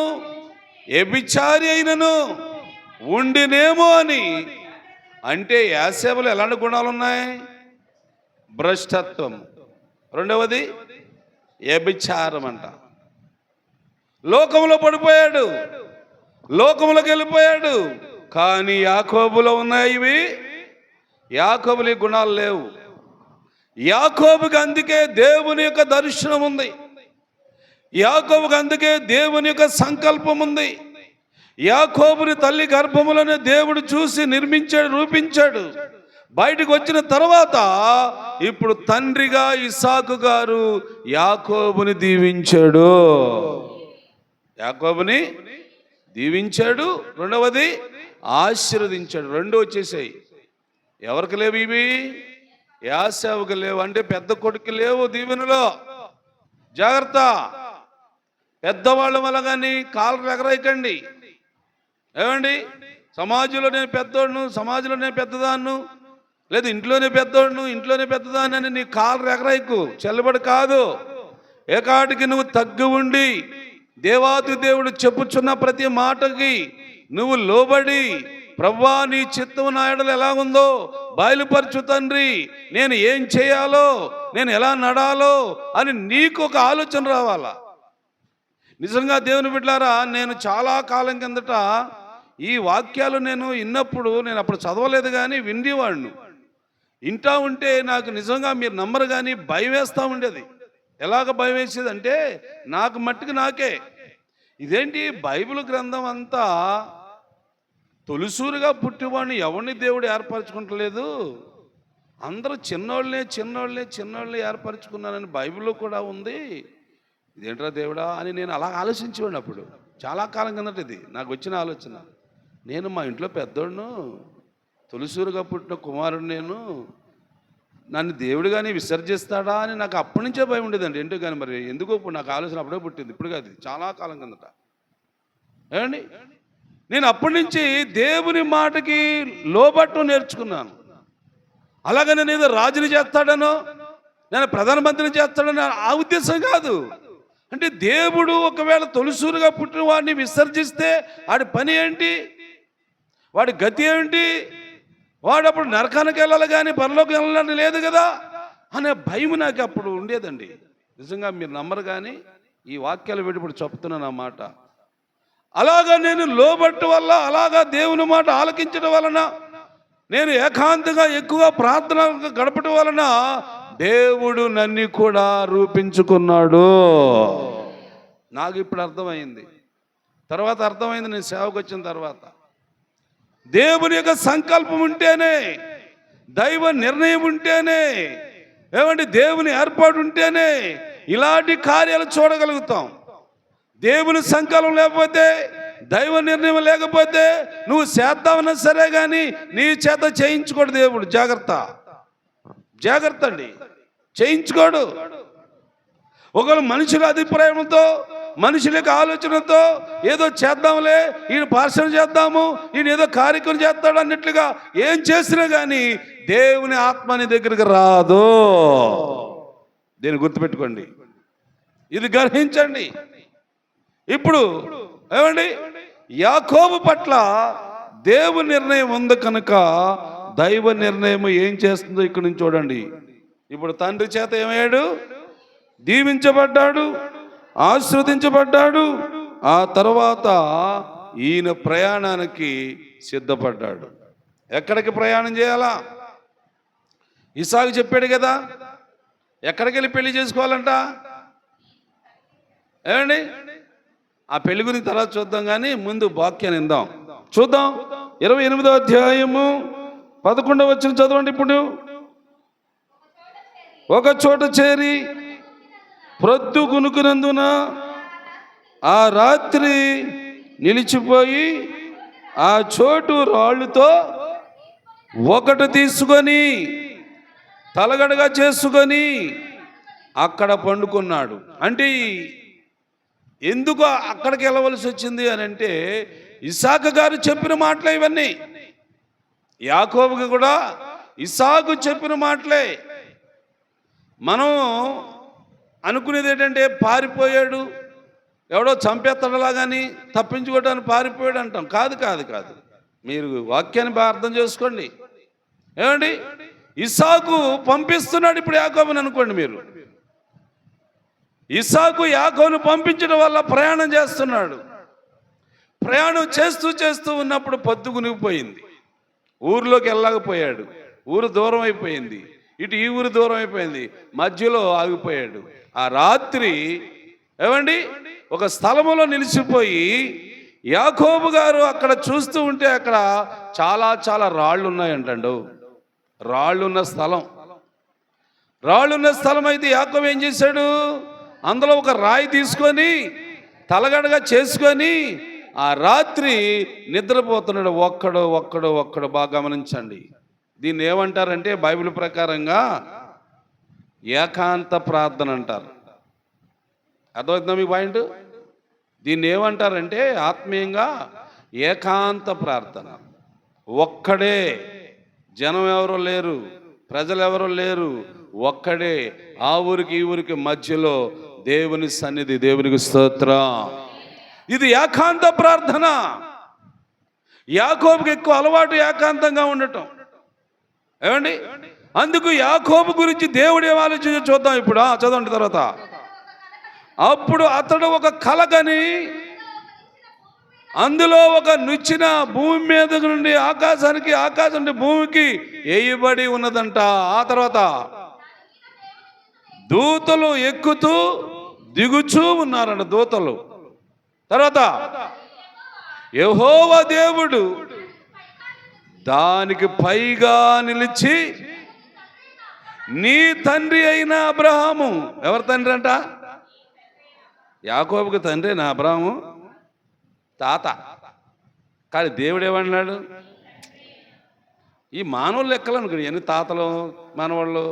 వ్యభిచారి అయినను ఉండినేమో అని. అంటే యాసేపులో ఎలాంటి గుణాలు ఉన్నాయి? భ్రష్టత్వం, రెండవది వ్యభిచారం అంట. లోకంలో పడిపోయాడు, లోకంలోకి వెళ్ళిపోయాడు. కానీ యాకోబులో ఉన్నాయి ఇవి. యాకోబులో ఈ గుణాలు లేవు. యాకోబుకి అందుకే దేవుని యొక్క దర్శనం ఉంది. యాకోబుకి అందుకే దేవుని యొక్క సంకల్పం ఉంది. యాకోబుని తల్లి గర్భములను దేవుడు చూసి నిర్మించాడు, రూపించాడు. బయటకు వచ్చిన తర్వాత ఇప్పుడు తండ్రిగా ఇస్సాకు గారు యాకోబుని దీవించాడు. యాకోబుని దీవించాడు, రెండవది ఆశీర్వదించాడు. రెండు వచ్చేసాయి. ఎవరికి లేవు ఇవి? యాసేపుకి లేవు. అంటే పెద్ద కొడుకు లేవు దీవెనలో. జాగ్రత్త. పెద్దవాళ్ళ వల్ల కానీ కాళ్ళు ఎగరేయకండి. ఏమండి, సమాజంలో నేను పెద్దోడును, సమాజంలో నేను పెద్దదాన్ను, లేదు ఇంట్లోనే పెద్దోడును, ఇంట్లోనే పెద్దదాన్ని అని నీ కాళ్ళు ఎగరేయకు, చెల్లబడి కాదు. ఏకాటికి నువ్వు తగ్గి ఉండి దేవాతి దేవుడు చెప్పుచున్న ప్రతి మాటకి నువ్వు లోబడి, ప్రవ్వా నీ చిత్తము నా ఎడల ఎలాగుందో బయలుపరచు తండ్రి, నేను ఏం చేయాలో, నేను ఎలా నడాలో అని నీకు ఒక ఆలోచన రావాలా. నిజంగా దేవుని బిడ్డలారా, నేను చాలా కాలం కిందట ఈ వాక్యాలు నేను విన్నప్పుడు, నేను అప్పుడు చదవలేదు కానీ వినేవాడిని. వింటా ఉంటే నాకు నిజంగా మీరు నమ్మరు కానీ భయం వేస్తూ ఉండేది. ఎలాగ భయం వేసేది అంటే, నాకు మట్టుకు నాకే, ఇదేంటి బైబిల్ గ్రంథం అంతా తొలిసూరుగా పుట్టివాడిని ఎవరిని దేవుడు ఏర్పరచుకుంటలేదు, అందరూ చిన్నోళ్ళే ఏర్పరచుకున్నానని బైబిల్లో కూడా ఉంది, ఇదేంట్రా దేవుడా అని నేను అలా ఆలోచించేవాడిని. అప్పుడు చాలా కాలం కిందట ఇది నాకు వచ్చిన ఆలోచన. నేను మా ఇంట్లో పెద్దోడును, తొలిసూరుగా పుట్టిన కుమారుడు, నేను నన్ను దేవుడు కానీ విసర్జిస్తాడా అని నాకు అప్పటి నుంచే భయం ఉండేదండి. ఏంటో కానీ మరి ఎందుకో ఇప్పుడు నాకు ఆలోచన అప్పుడే పుట్టింది, ఇప్పుడు కాదు, చాలా కాలం కిందట. ఏమండి, నేను అప్పటి నుంచి దేవుని మాటకి లోబట్టం నేర్చుకున్నాను. అలాగే నేను ఏదో రాజుని చేస్తాడనో, నేను ప్రధానమంత్రిని చేస్తాడనో ఆ ఉద్దేశం కాదు. అంటే దేవుడు ఒకవేళ తొలిసూరుగా పుట్టిన వాడిని విసర్జిస్తే వాడి పని ఏంటి, వాడి గతి ఏంటి, వాడు అప్పుడు నరకానికి వెళ్ళాలి కానీ పరలోకి వెళ్ళాలని లేదు కదా అనే భయం నాకు అప్పుడు ఉండేదండి. నిజంగా మీరు నమ్మరు కానీ ఈ వాక్యాలు పెట్టి ఇప్పుడు చెప్తున్నాను అన్నమాట. అలాగా నేను లోబట్టు వల్ల, అలాగా దేవుని మాట ఆలకించడం వలన, నేను ఏకాంతంగా ఎక్కువగా ప్రార్థన గడపడం వలన దేవుడు నన్ను కూడా రూపించుకున్నాడు. నాకు ఇప్పుడు అర్థమైంది. తర్వాత అర్థమైంది నేను సేవకు వచ్చిన తర్వాత. దేవుని యొక్క సంకల్పం ఉంటేనే, దైవ నిర్ణయం ఉంటేనే, ఏమంటే దేవుని ఏర్పాటు ఉంటేనే ఇలాంటి కార్యాలు చూడగలుగుతాం. దేవుని సంకల్పం లేకపోతే, దైవ నిర్ణయం లేకపోతే నువ్వు చేద్దామన్నా సరే కానీ నీ చేత చేయించుకోడు దేవుడు. జాగ్రత్త అండి, చేయించుకోడు. ఒకవేళ మనుషుల అభిప్రాయంతో, మనుషుల యొక్క ఆలోచనతో ఏదో చేద్దాంలే, ఈయన పార్సల్ చేద్దాము, ఈయన ఏదో కార్యక్రమం చేస్తాడు అన్నట్లుగా ఏం చేసినా కానీ దేవుని ఆత్మ నీ దగ్గరికి రాదు. దీన్ని గుర్తుపెట్టుకోండి, ఇది గ్రహించండి. ఇప్పుడు ఏమండి, యాకోబు పట్ల దేవుని నిర్ణయం ఉంది కనుక దైవ నిర్ణయం ఏం చేస్తుందో ఇక్కడ నుంచి చూడండి. ఇప్పుడు తండ్రి చేత ఏమయ్యాడు, దీవించబడ్డాడు, ఆశీర్వదించబడ్డాడు. ఆ తర్వాత ఈయన ప్రయాణానికి సిద్ధపడ్డాడు. ఎక్కడికి ప్రయాణం చేయాలా? ఇసాకు చెప్పాడు కదా, ఎక్కడికి వెళ్ళి పెళ్లి చేసుకోవాలంట. ఏమండి, ఆ పెళ్లి గురించి తర్వాత చూద్దాం కానీ ముందు వాక్యాన్ని విందాం. చూద్దాం. 28వ అధ్యాయము 11వ వచనం చదవండి. ఇప్పుడు ఒక చోట చేరి ప్రొద్దు గునుకునందున ఆ రాత్రి నిలిచిపోయి ఆ చోటు రాళ్ళుతో ఒకటి తీసుకొని తలగడగా చేసుకొని అక్కడ పండుకున్నాడు. అంటే ఎందుకు అక్కడికి వెళ్ళవలసి వచ్చింది అని అంటే, ఇసాకు గారు చెప్పిన మాటలే ఇవన్నీ. యాకోబుకి కూడా ఇసాకు చెప్పిన మాటలే. మనం అనుకునేది ఏంటంటే పారిపోయాడు, ఎవడో చంపేస్తాడలా కానీ తప్పించుకోవడానికి పారిపోయాడు అంటాం. కాదు కాదు కాదు, మీరు వాక్యాన్ని బాగా అర్థం చేసుకోండి. ఏమండి, ఇసాకు పంపిస్తున్నాడు ఇప్పుడు యాకోబుని అనుకోండి. మీరు ఇసాకు యాకోబును పంపించడం వల్ల ప్రయాణం చేస్తున్నాడు. ప్రయాణం చేస్తూ ఉన్నప్పుడు పొద్దు గునిగిపోయింది, ఊరిలోకి వెళ్ళకపోయాడు, ఊరు దూరం అయిపోయింది, ఇటు ఈ ఊరు దూరం అయిపోయింది, మధ్యలో ఆగిపోయాడు. ఆ రాత్రి ఏమండి ఒక స్థలములో నిలిచిపోయి యాకోబు గారు అక్కడ చూస్తూ ఉంటే అక్కడ చాలా చాలా రాళ్ళు ఉన్నాయంటండు. రాళ్ళున్న స్థలం అయితే యాకోబు ఏం చేశాడు, అందులో ఒక రాయి తీసుకొని తలగడగా చేసుకొని ఆ రాత్రి నిద్రపోతున్నాడు. ఒక్కడు బాగా గమనించండి. దీన్ని ఏమంటారంటే బైబిల్ ప్రకారంగా ఏకాంత ప్రార్థన అంటారు. అర్థమవుతుందా మీ పాయింట్? దీన్ని ఏమంటారంటే ఆత్మీయంగా ఏకాంత ప్రార్థన. ఒక్కడే, జనం ఎవరో లేరు, ప్రజలు ఎవరో లేరు, ఒక్కడే ఆ ఊరికి ఈ ఊరికి మధ్యలో దేవుని సన్నిధి. దేవునికి స్తోత్రం. ఇది ఏకాంత ప్రార్థన. యాకోబుకి ఎక్కువ అలవాటు ఏకాంతంగా ఉండటం. ఏమండి, అందుకు యాకోబు గురించి దేవుడు ఏం ఆలోచించి చూద్దాం ఇప్పుడు. చదవండి తర్వాత. అప్పుడు అతడు ఒక కలగని, అందులో ఒక నుచ్చిన భూమి మీద నుండి ఆకాశానికి, ఆకాశం నుండి భూమికి వేయబడి ఉన్నదంట. ఆ తర్వాత దూతలు ఎక్కుతూ దిగుచూ ఉన్నారంట, దూతలు. తర్వాత యెహోవా దేవుడు దానికి పైగా నిలిచి, నీ తండ్రి అయిన అబ్రహాము. ఎవరి తండ్రి అంట? యాకోబుకి తండ్రి నా అబ్రహాము తాత. కానీ దేవుడు ఏమన్నాడు? ఈ మానవుల లెక్కలు అనుకోండి, ఎన్ని తాతలు మనవాళ్ళు,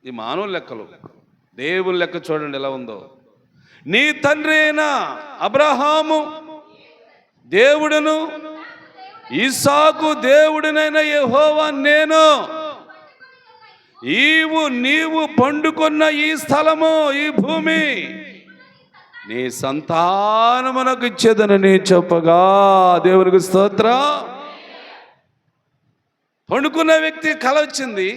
ఈ మానవుల లెక్కలు. దేవుని లెక్క చూడండి ఎలా ఉందో. నీ తండ్రి అయిన అబ్రహాము దేవుడును, ఇస్సాకు దేవుడినైన యెహోవా నేను, నీవు పండుకున్న ఈ స్థలము, ఈ భూమి నీ సంతానమునకు ఇచ్చేదనని చెప్పగా, దేవునికి స్తోత్రం. పండుకున్న వ్యక్తి కల వచ్చింది.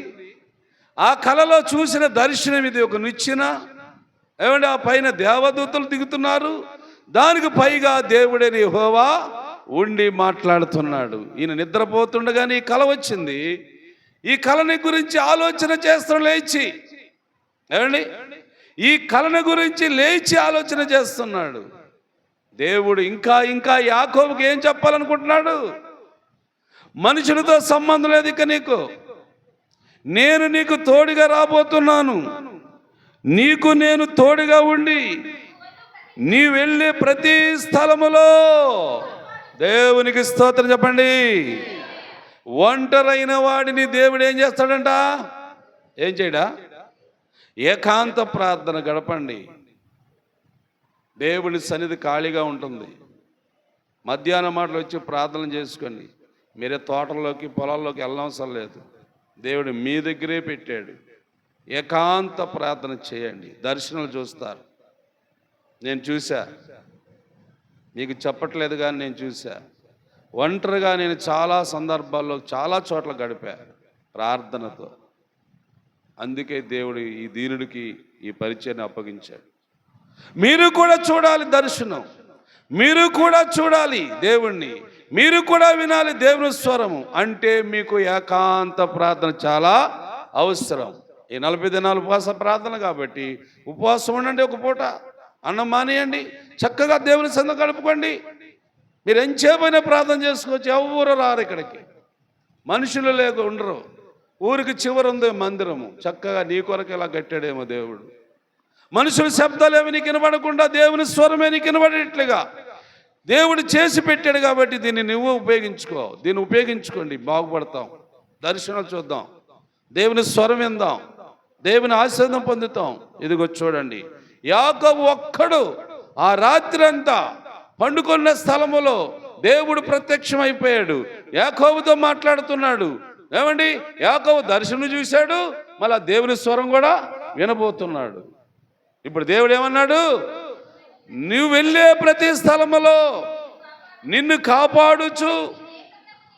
ఆ కలలో చూసిన దర్శనం ఇది. ఒక నిచ్చెన, ఏమంటే ఆ పైన దేవదూతలు దిగుతున్నారు, దానికి పైగా దేవుడని యెహోవా ఉండి మాట్లాడుతున్నాడు. ఈయన నిద్రపోతుండగానే ఈ కల వచ్చింది. ఈ కళని గురించి ఆలోచన చేస్తాం లేచి. ఏమండి, ఈ కళని గురించి లేచి ఆలోచన చేస్తున్నాడు. దేవుడు ఇంకా ఇంకా యాకోబుకి ఏం చెప్పాలనుకుంటున్నాడు? మనుషులతో సంబంధం లేదు ఇక నీకు. నేను నీకు తోడుగా రాబోతున్నాను. నీకు నేను తోడుగా ఉండి నీ వెళ్ళే ప్రతి స్థలములో, దేవునికి స్తోత్రం చెప్పండి, ఒంటరైన వాడిని దేవుడు ఏం చేస్తాడంట? ఏం చేయడా? ఏకాంత ప్రార్థన గడపండి. దేవుని సన్నిధి ఖాళీగా ఉంటుంది. మధ్యాహ్నం మాటలు వచ్చి ప్రార్థన చేసుకోండి. మీరే తోటల్లోకి పొలాల్లోకి వెళ్ళనవసరం లేదు. దేవుడు మీ దగ్గరే పెట్టాడు. ఏకాంత ప్రార్థన చేయండి, దర్శనాలు చూస్తారు. నేను చూసా, మీకు చెప్పట్లేదు కానీ నేను చూసా. ఒంటరిగా నేను చాలా సందర్భాల్లో చాలా చోట్ల గడిపా ప్రార్థనతో. అందుకే దేవుడు ఈ దీనుడికి ఈ పరిచయాన్ని అప్పగించాడు. మీరు కూడా చూడాలి దర్శనం, మీరు కూడా చూడాలి దేవుణ్ణి, మీరు కూడా వినాలి దేవుని స్వరము. అంటే మీకు ఏకాంత ప్రార్థన చాలా అవసరం. ఈ 40 దినాలు ఉపవాస ప్రార్థన కాబట్టి ఉపవాసం ఉండండి. ఒక పూట అన్నం మానేయండి, చక్కగా దేవుని సన్నిధిలో గడుపుకోండి. మీరు ఎంచేపైనా ప్రార్థన చేసుకోవచ్చు. ఎవరు రారు ఇక్కడికి, మనుషులు లేక ఉండరు. ఊరికి చివరి ఉంది మందిరము, చక్కగా నీ కొరకు ఇలా కట్టాడేమో దేవుడు. మనుషుల శబ్దాలు ఏమి నీకు వినబడకుండా దేవుని స్వరమే నీకు వినబడేట్లుగా దేవుడు చేసి పెట్టాడు. కాబట్టి దీన్ని నువ్వు ఉపయోగించుకో, దీన్ని ఉపయోగించుకోండి, బాగుపడతాం. దర్శనాలు చూద్దాం, దేవుని స్వరం విందాం, దేవుని ఆశీర్వాదం పొందుతాం. ఇదిగో చూడండి, యాకోబు ఒక్కడు ఆ రాత్రి అంతా పండుకున్న స్థలములో దేవుడు ప్రత్యక్షమైపోయాడు, యాకోబుతో మాట్లాడుతున్నాడు. ఏమండి, యాకోబు దర్శనం చూశాడు, మళ్ళా దేవుని స్వరం కూడా వినబోతున్నాడు. ఇప్పుడు దేవుడు ఏమన్నాడు? నువ్వు వెళ్ళే ప్రతి స్థలములో నిన్ను కాపాడుచు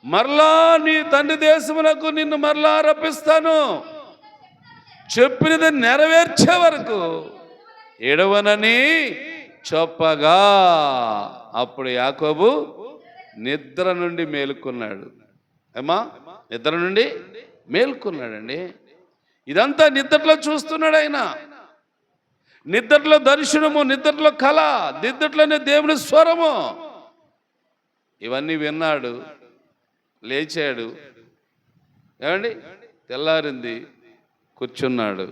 మరలా నీ తండ్రి దేశమునకు నిన్ను మరలా రప్పిస్తాను, చెప్పినది నెరవేర్చే వరకు ఎడవనని చెప్పగా, అప్పుడు యాకోబు నిద్ర నుండి మేలుకున్నాడు. ఏమా, నిద్ర నుండి మేలుకున్నాడండి. ఇదంతా నిద్రలో చూస్తున్నాడు ఆయన. నిద్రలో దర్శనము, నిద్రలో కళ, నిద్రలోనే దేవుని స్వరము, ఇవన్నీ విన్నాడు. లేచాడు, ఏమండి, తెల్లారింది, కూర్చున్నాడు.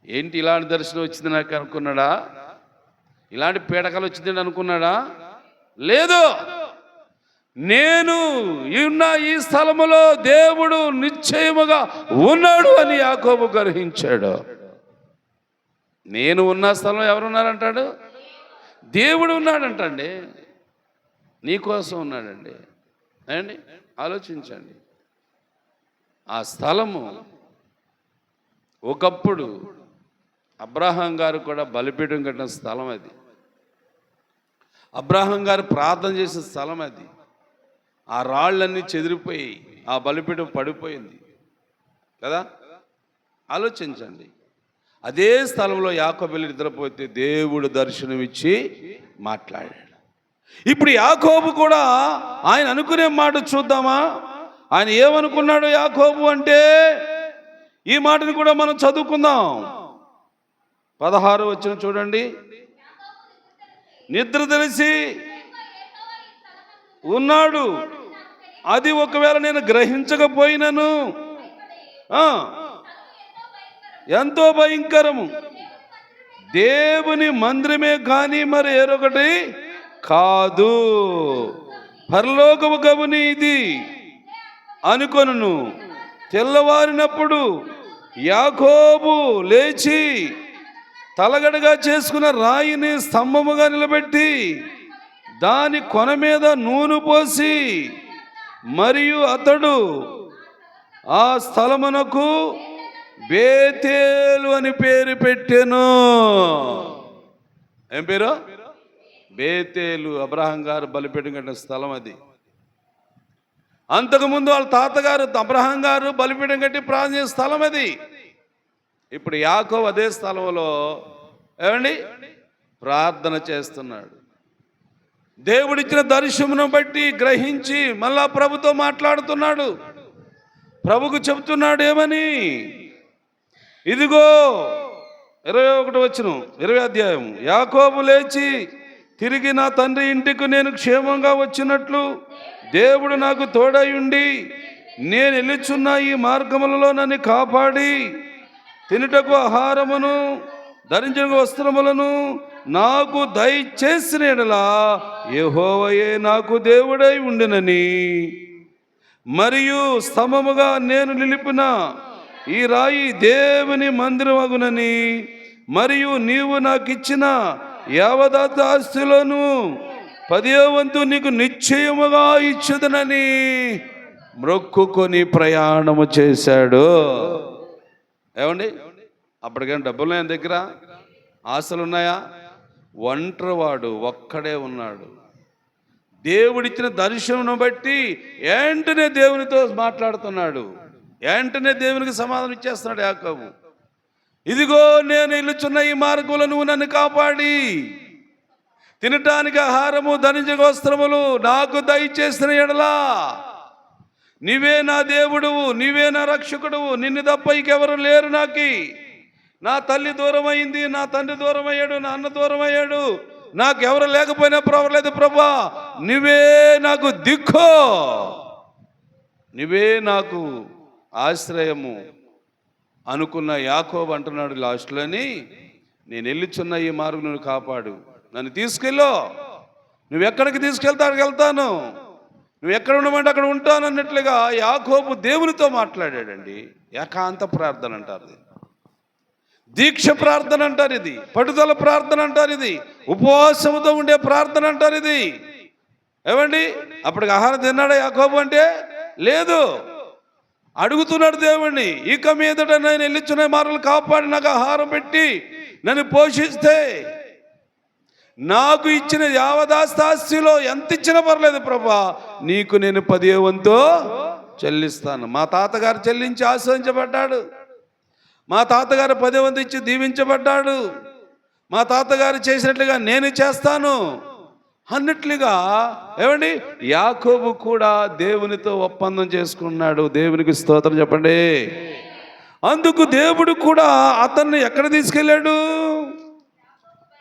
ఏంటి ఇలాంటి దర్శనం వచ్చింది నాకు అనుకున్నాడా? ఇలాంటి పీడకలు వచ్చిందని అనుకున్నాడా? లేదు, నేను ఉన్న ఈ స్థలములో దేవుడు నిశ్చయముగా ఉన్నాడు అని యాకోబు గ్రహించాడు. నేను ఉన్న స్థలంలో ఎవరున్నారంటాడు? దేవుడు ఉన్నాడంటండి, నీకోసం ఉన్నాడండి. అండి ఆలోచించండి. ఆ స్థలము ఒకప్పుడు అబ్రహాం గారు కూడా బలిపీఠం కట్టిన స్థలం అది. అబ్రహాం గారు ప్రార్థన చేసిన స్థలం అది. ఆ రాళ్ళన్నీ చెదిరిపోయి ఆ బలిపీఠం పడిపోయింది కదా. ఆలోచించండి. అదే స్థలంలో యాకోబు నిద్రపోతే దేవుడు దర్శనమిచ్చి మాట్లాడాడు. ఇప్పుడు యాకోబు కూడా ఆయన అనుకునే మాట చూద్దామా? ఆయన ఏమనుకున్నాడు యాకోబు అంటే, ఈ మాటని కూడా మనం చదువుకుందాం. 16 వచనం చూడండి. నిద్ర తెలిసి ఉన్నాడు, అది ఒకవేళ నేను గ్రహించకపోయినను ఎంతో భయంకరము, దేవుని మందిరమే కానీ మరి ఏరొకటి కాదు, పరలోకము గమని ఇది అనుకొనును. తెల్లవారినప్పుడు యాకోబు లేచి తలగడగా చేసుకున్న రాయిని స్తంభముగా నిలబెట్టి దాని కొన మీద నూనె పోసి మరియు అతడు ఆ స్థలమునకు బేతేలు అని పేరు పెట్టెను. ఏం పేరు? బేతేలు. అబ్రహాం గారు బలిపీఠం కట్టిన స్థలం అది. అంతకుముందు వాళ్ళ తాతగారు అబ్రహాం గారు బలిపీఠం కట్టి ప్రార్థన చేసే స్థలం అది. ఇప్పుడు యాకోబు అదే స్థలంలో ఏమండి ప్రార్థన చేస్తున్నాడు. దేవుడిచ్చిన దర్శనమును బట్టి గ్రహించి మళ్ళా ప్రభుతో మాట్లాడుతున్నాడు. ప్రభుకు చెబుతున్నాడు ఏమని? ఇదిగో 21 వచనం 20 అధ్యాయం. యాకోబు లేచి తిరిగి నా తండ్రి ఇంటికి నేను క్షేమంగా వచ్చినట్లు దేవుడు నాకు తోడై ఉండి నేను వెళ్ళుచున్న ఈ మార్గములలో నన్ను కాపాడి తినుటకు ఆహారమును ధరించిన వస్త్రములను నాకు దయచేసిన యెడల యెహోవాయే నాకు దేవుడై ఉండినని, మరియు స్తంభముగా నేను నిలిపిన ఈ రాయి దేవుని మందిరమగునని, మరియు నీవు నాకు ఇచ్చిన యావదాత ఆస్తిలోను 10వ వంతు నీకు నిశ్చయముగా ఇచ్చుదనని మ్రొక్కుకొని ప్రయాణము చేశాడు. ఏమండి, అప్పటికైనా డబ్బులు ఆయన దగ్గర, ఆశలు ఉన్నాయా? ఒంటరివాడు ఒక్కడే ఉన్నాడు. దేవుడిచ్చిన దర్శనం బట్టి వెంటనే దేవునితో మాట్లాడుతున్నాడు. వెంటనే దేవునికి సమాధానం ఇచ్చేస్తున్నాడు యాకోబు. ఇదిగో నేను వెళ్ళుచున్న ఈ మార్గంలో నువ్వు నన్ను కాపాడి తినటానికి ఆహారము ధరించే వస్త్రములు నాకు దయచేసిన యెడల నీవే నా దేవుడువు, నీవే నా రక్షకుడువు, నిన్ను తప్ప ఇంకెవరు లేరు. నా తల్లి దూరం అయింది, నా తండ్రి దూరం అయ్యాడు, నా అన్న దూరం అయ్యాడు, నాకెవరు లేకపోయినా పర్వాలేదు ప్రభా, నువ్వే నాకు దిక్కు, నువ్వే నాకు ఆశ్రయము అనుకున్న యాకోబు అంటున్నాడు లాస్ట్లోని, నేను వెళ్ళుచున్న ఈ మార్గం నువ్వు కాపాడు, నన్ను తీసుకెళ్ళు, నువ్వు ఎక్కడికి తీసుకెళ్తా అక్కడికి వెళ్తాను, నువ్వు ఎక్కడ ఉండమంటే అక్కడ ఉంటాను అన్నట్లుగా యాకోబు దేవునితో మాట్లాడాడండి. ఏకాంత ప్రార్థన అంటారు, దీక్ష ప్రార్థన అంటారు, ఇది పట్టుదల ప్రార్థన అంటారు, ఇది ఉపవాసంతో ఉండే ప్రార్థన అంటారు. ఇది ఏమండి, అప్పటికి ఆహారం తిన్నాడా యాకోబు అంటే? లేదు. అడుగుతున్నాడు దేవుణ్ణి, ఇక మీదట నేను వెళ్ళిచున్న మార్గలు కాపాడి నాకు ఆహారం పెట్టి నన్ను పోషిస్తే నాకు ఇచ్చిన యావదాస్తాస్తిలో ఎంత ఇచ్చినా పర్లేదు ప్రభా, నీకు నేను 10వ వంతు చెల్లిస్తాను. మా తాతగారు చెల్లించి ఆశ్రయించబడ్డాడు, మా తాతగారు 10వ వంతు ఇచ్చి దీవించబడ్డాడు, మా తాతగారు చేసినట్లుగా నేను చేస్తాను అన్నట్లుగా ఏమండి యాకోబు కూడా దేవునితో ఒప్పందం చేసుకున్నాడు. దేవునికి స్తోత్రం చెప్పండి. అందుకు దేవుడు కూడా అతన్ని ఎక్కడ తీసుకెళ్ళాడు?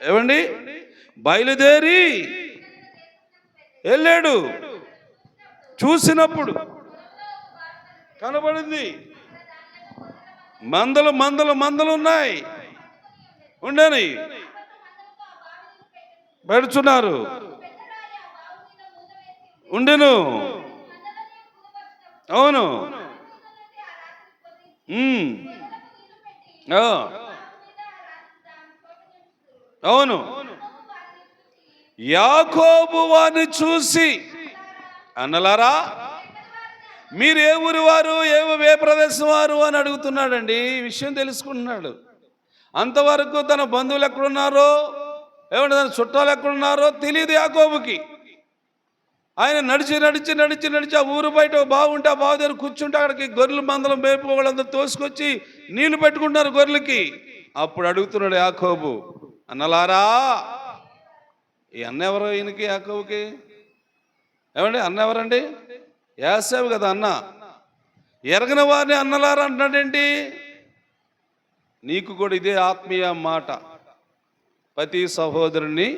ఏమండి, బయలుదేరి వెళ్ళాడు. చూసినప్పుడు కనబడింది, మందలు మందలు మందలు ఉన్నాయి, ఉండని పెడుచున్నారు, ఉండెను. అవును, అవును, యాకోబు వారిని చూసి, అన్నలారా మీరు ఏ ఊరి వారు, ఏ ప్రదేశం వారు అని అడుగుతున్నాడండి. ఈ విషయం తెలుసుకుంటున్నాడు. అంతవరకు తన బంధువులు ఎక్కడున్నారో, ఏమంటే తన చుట్టాలు ఎక్కడున్నారో తెలియదు యాకోబుకి. ఆయన నడిచి ఆ ఊరు బయట బాగుంటే ఆ బావు దగ్గర కూర్చుంటే అక్కడికి గొర్రెల మందలం మేపు వాళ్ళందరూ తోసుకొచ్చి నీళ్లు పెట్టుకుంటున్నారు గొర్రెలకి. అప్పుడు అడుగుతున్నాడు యాకోబు, అన్నలారా. ఈ అన్న ఎవరు ఈయనకి, యాకోబుకి? ఏమండి అన్న ఎవరండి? యాసేవు కదా అన్న. ఎరగని వారిని అన్నలారా అంటున్నాడేంటి? నీకు కూడా ఇదే ఆత్మీయ మాట. ప్రతి సహోదరుని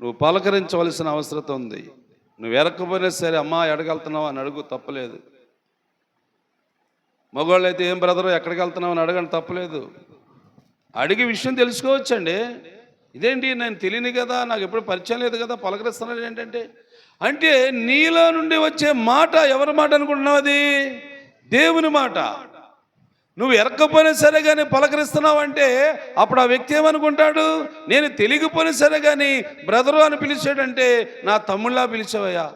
నువ్వు పలకరించవలసిన అవసరం ఉంది. నువ్వు ఎరకపోయినా సరే, అమ్మా ఎడగెళ్తున్నావు అని అడుగు, తప్పలేదు. మగవాళ్ళు అయితే ఏం బ్రదరు ఎక్కడికి వెళ్తున్నావు అని అడగండి, తప్పలేదు. అడిగి విషయం తెలుసుకోవచ్చండి. ఇదేంటి నేను తెలియని కదా, నాకు ఎప్పుడు పరిచయం లేదు కదా, పలకరిస్తున్నాడు ఏంటంటే, అంటే నీలో నుండి వచ్చే మాట ఎవరి మాట అనుకుంటున్నావు? అది దేవుని మాట. నువ్వు ఎరక్కపోయినా సరే కానీ పలకరిస్తున్నావు అంటే అప్పుడు ఆ వ్యక్తి ఏమనుకుంటాడు? నేను తెలియకపోయినా సరే కానీ బ్రదరు అని పిలిచాడంటే నా తమ్ముళ్ళలా పిలిచావయ్యా,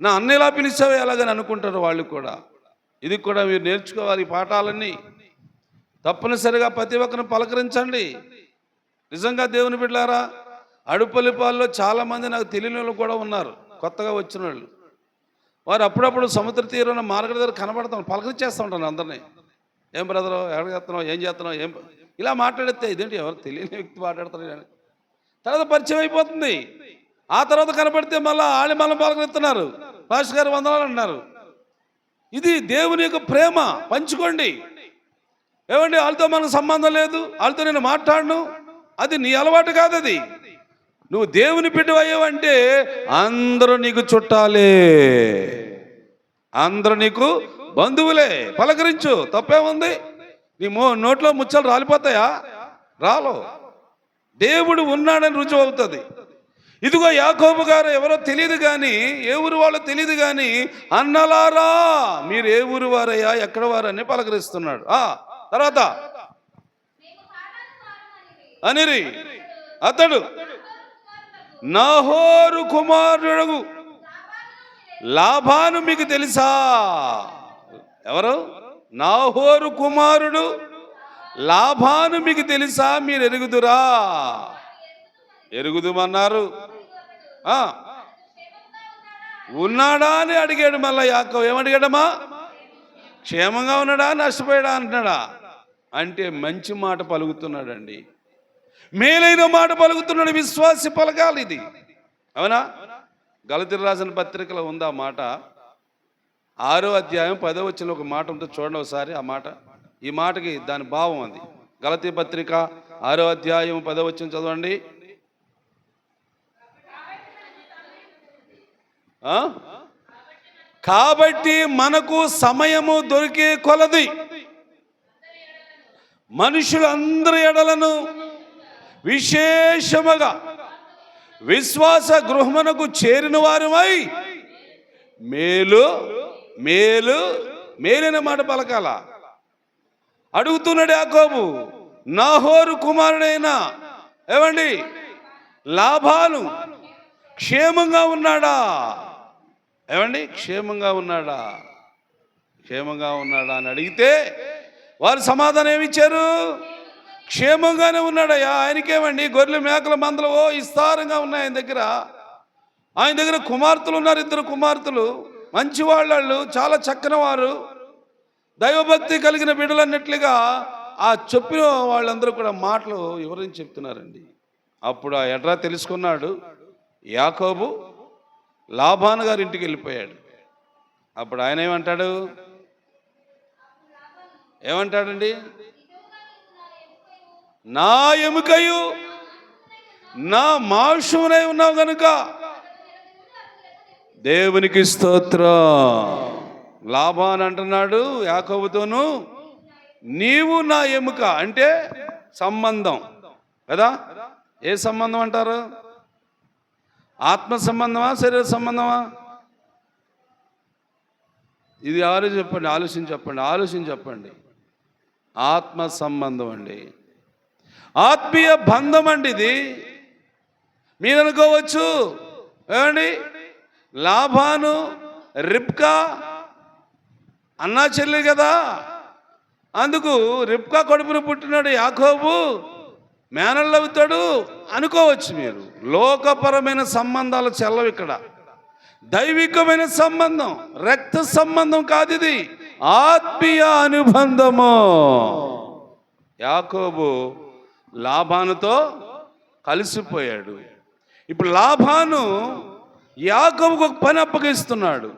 నా అన్నయ్యలా పిలిచావయ్యా అలాగని అనుకుంటారు వాళ్ళు కూడా. ఇది కూడా మీరు నేర్చుకోవాలి. పాఠాలన్నీ తప్పనిసరిగా ప్రతి ఒక్కరిని పలకరించండి. నిజంగా దేవుని బిడ్డలారా, అడుపల్లిపాల్లో చాలామంది నాకు తెలియని వాళ్ళు కూడా ఉన్నారు, కొత్తగా వచ్చిన వాళ్ళు. వారు అప్పుడప్పుడు సముద్ర తీరున మార్గం దగ్గర కనబడతాం, పలకరించేస్తూ ఉంటాను అందరినీ. ఏం బ్రదరు ఎక్కడికి చేస్తున్నావు, ఏం చేస్తున్నావు, ఏం ఇలా మాట్లాడితే ఇదేంటి ఎవరు తెలియని వ్యక్తి మాట్లాడుతున్నాడు. తర్వాత పరిచయం అయిపోతుంది. ఆ తర్వాత కనబడితే మళ్ళీ ఆళ్ళ మళ్ళీ పలకరిస్తున్నారు, పాస్టర్ గారు వందనాలు అంటున్నారు. ఇది దేవుని యొక్క ప్రేమ. పంచుకోండి. ఏమండి వాళ్ళతో మనకు సంబంధం లేదు, వాళ్ళతో నేను మాట్లాడను, అది నీ అలవాటు కాదు. అది నువ్వు దేవుని బిడ్డవయ్యావంటే అందరూ నీకు చుట్టాలే, అందరూ నీకు బంధువులే. పలకరించు, తప్పేముంది? నీ నోట్లో ముచ్చలు రాలిపోతాయా? రాలో. దేవుడు ఉన్నాడని రుజువు అవుతుంది. ఇదిగో యాకోబు గారు ఎవరో తెలియదు కానీ, ఏ ఊరు వాళ్ళో తెలియదు కానీ, అన్నలారా మీరు ఏ ఊరు వారయ్యా, ఎక్కడ వారని పలకరిస్తున్నాడు. తర్వాత అనిరి అతడు నాహోరు కుమారుడు లాబాను మీకు తెలుసా? ఎవరు? నాహోరు కుమారుడు లాబాను మీకు తెలుసా? మీరు ఎరుగుదురా? ఎరుగుదుమన్నారు. ఉన్నాడా అని అడిగాడు. మళ్ళా యాకోబు ఏమడిగాడమ్మా? క్షేమంగా ఉన్నాడా, నష్టపోయాడా అంటున్నాడా? అంటే మంచి మాట పలుకుతున్నాడండి, మేలైన మాట పలుకుతున్నాడు. విశ్వాసి పలకాలి ఇది, అవునా? గలతీయులకు రాసిన పత్రికలో ఉంది ఆ మాట. 6వ అధ్యాయం 10వ వచనంలో ఒక మాట ఉంటుంది, చూడండి ఒకసారి ఆ మాట. ఈ మాటకి దాని భావం అది. గలతీ పత్రిక 6వ అధ్యాయం 10వ వచనం చదవండి. కాబట్టి మనకు సమయము దొరికే కొలది మనుషులందరి ఎడలను విశేషముగా విశ్వాస గృహమునకు చేరిన వారుమై మేలు మేలు మేలైన మాట పలకాల. అడుగుతున్నాడు యాకోబు, నాహోరు కుమారుడైన ఏమండి లాబాను క్షేమంగా ఉన్నాడా? ఏమండి క్షేమంగా ఉన్నాడా? క్షేమంగా ఉన్నాడా అని అడిగితే వారు సమాధానం ఏమిచ్చారు? క్షేమంగానే ఉన్నాడయ్యా. ఆయనకేమండి గొర్రెలు మేకల మందలు విస్తారంగా ఉన్నాయి ఆయన దగ్గర. ఆయన దగ్గర కుమార్తెలు ఉన్నారు, 2 కుమార్తెలు, మంచివాళ్ళు, చాలా చక్కని వారు, దైవభక్తి కలిగిన బిడ్డలు అన్నట్లుగా ఆ చెప్పిన వాళ్ళందరూ కూడా మాటలు వివరించి చెప్తున్నారండి. అప్పుడు ఆ ఎడ్రా తెలుసుకున్నాడు. యాకోబు లాబాను గారి ఇంటికి వెళ్ళిపోయాడు. అప్పుడు ఆయన ఏమంటాడండి? నా ఎముకయు నా మాంసమునై ఉన్నావు గనుక దేవునికి స్తోత్రం. లాబాను అంటున్నాడు యాకోబుతోను, నీవు నా ఎముక అంటే సంబంధం కదా. ఏ సంబంధం అంటారు? ఆత్మ సంబంధమా, శరీర సంబంధమా? ఇది ఎవరు చెప్పండి, ఆలోచించి చెప్పండి. ఆత్మ సంబంధం అండి, ఆత్మీయ బంధం అండి ఇది. మీరు అనుకోవచ్చు, ఏమండి లాబాను రిబ్కా అన్నా చెల్లి కదా, అందుకు రిబ్కా కడుపున పుట్టినాడు యాకోబు మేనల్లవుతాడు అనుకోవచ్చు. మీరు లోకపరమైన సంబంధాలు చెల్లవు ఇక్కడ. దైవికమైన సంబంధం, రక్త సంబంధం కాదు ఇది, ఆత్మీయ అనుబంధము. యాకోబు లాబానుతో కలిసిపోయాడు. ఇప్పుడు లాబాను యాకోబుకు ఒక పని అప్పగిస్తున్నాడు.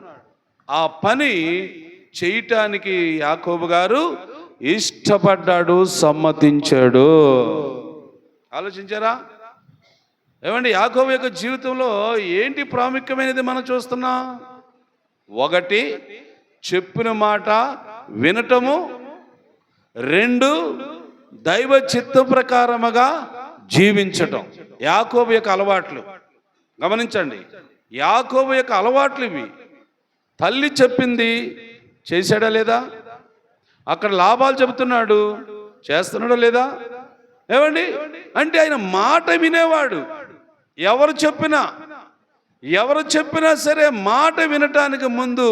ఆ పని చేయటానికి యాకోబు గారు ఇష్టపడ్డాడు, సమ్మతించాడు. ఆలోచించారా? ఏమండి యాకోబు యొక్క జీవితంలో ఏంటి ప్రాముఖ్యమైనది మనం చూస్తున్నాం? ఒకటి, చెప్పిన మాట వినటము. రెండు, దైవ చిత్త ప్రకారముగా జీవించటం. యాకోబు యొక్క అలవాట్లు గమనించండి. యాకోబు యొక్క అలవాట్లు ఇవి. తల్లి చెప్పింది చేశాడా లేదా? అక్కడ లాభాలు చెబుతున్నాడు, చేస్తున్నాడా లేదా? ఏమండి అంటే ఆయన మాట వినేవాడు. ఎవరు చెప్పినా సరే మాట వినటానికి ముందు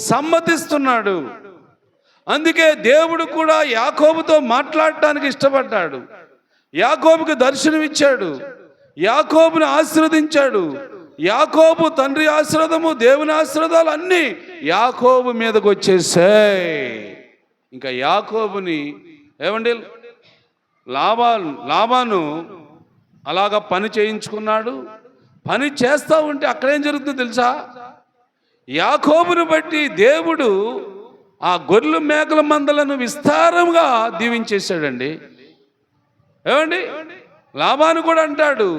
సమ్మతిస్తున్నాడు. అందుకే దేవుడు కూడా యాకోబుతో మాట్లాడటానికి ఇష్టపడ్డాడు. యాకోబుకి దర్శనమిచ్చాడు, యాకోబుని ఆశీర్వదించాడు. యాకోబు తండ్రి ఆశీర్వాదము, దేవుని ఆశీర్వాదాలు అన్నీ యాకోబు మీదకి వచ్చేసాయి. ఇంకా యాకోబుని ఏమండి లాబాను అలాగా పని చేయించుకున్నాడు. పని చేస్తూ ఉంటే అక్కడేం జరుగుతుందో తెలుసా? యాకోబుని బట్టి దేవుడు ఆ గొర్రెలు మేకల మందలను విస్తారంగా దీవించేశాడండి. ఏమండి లాబాను కూడా అంటాడు,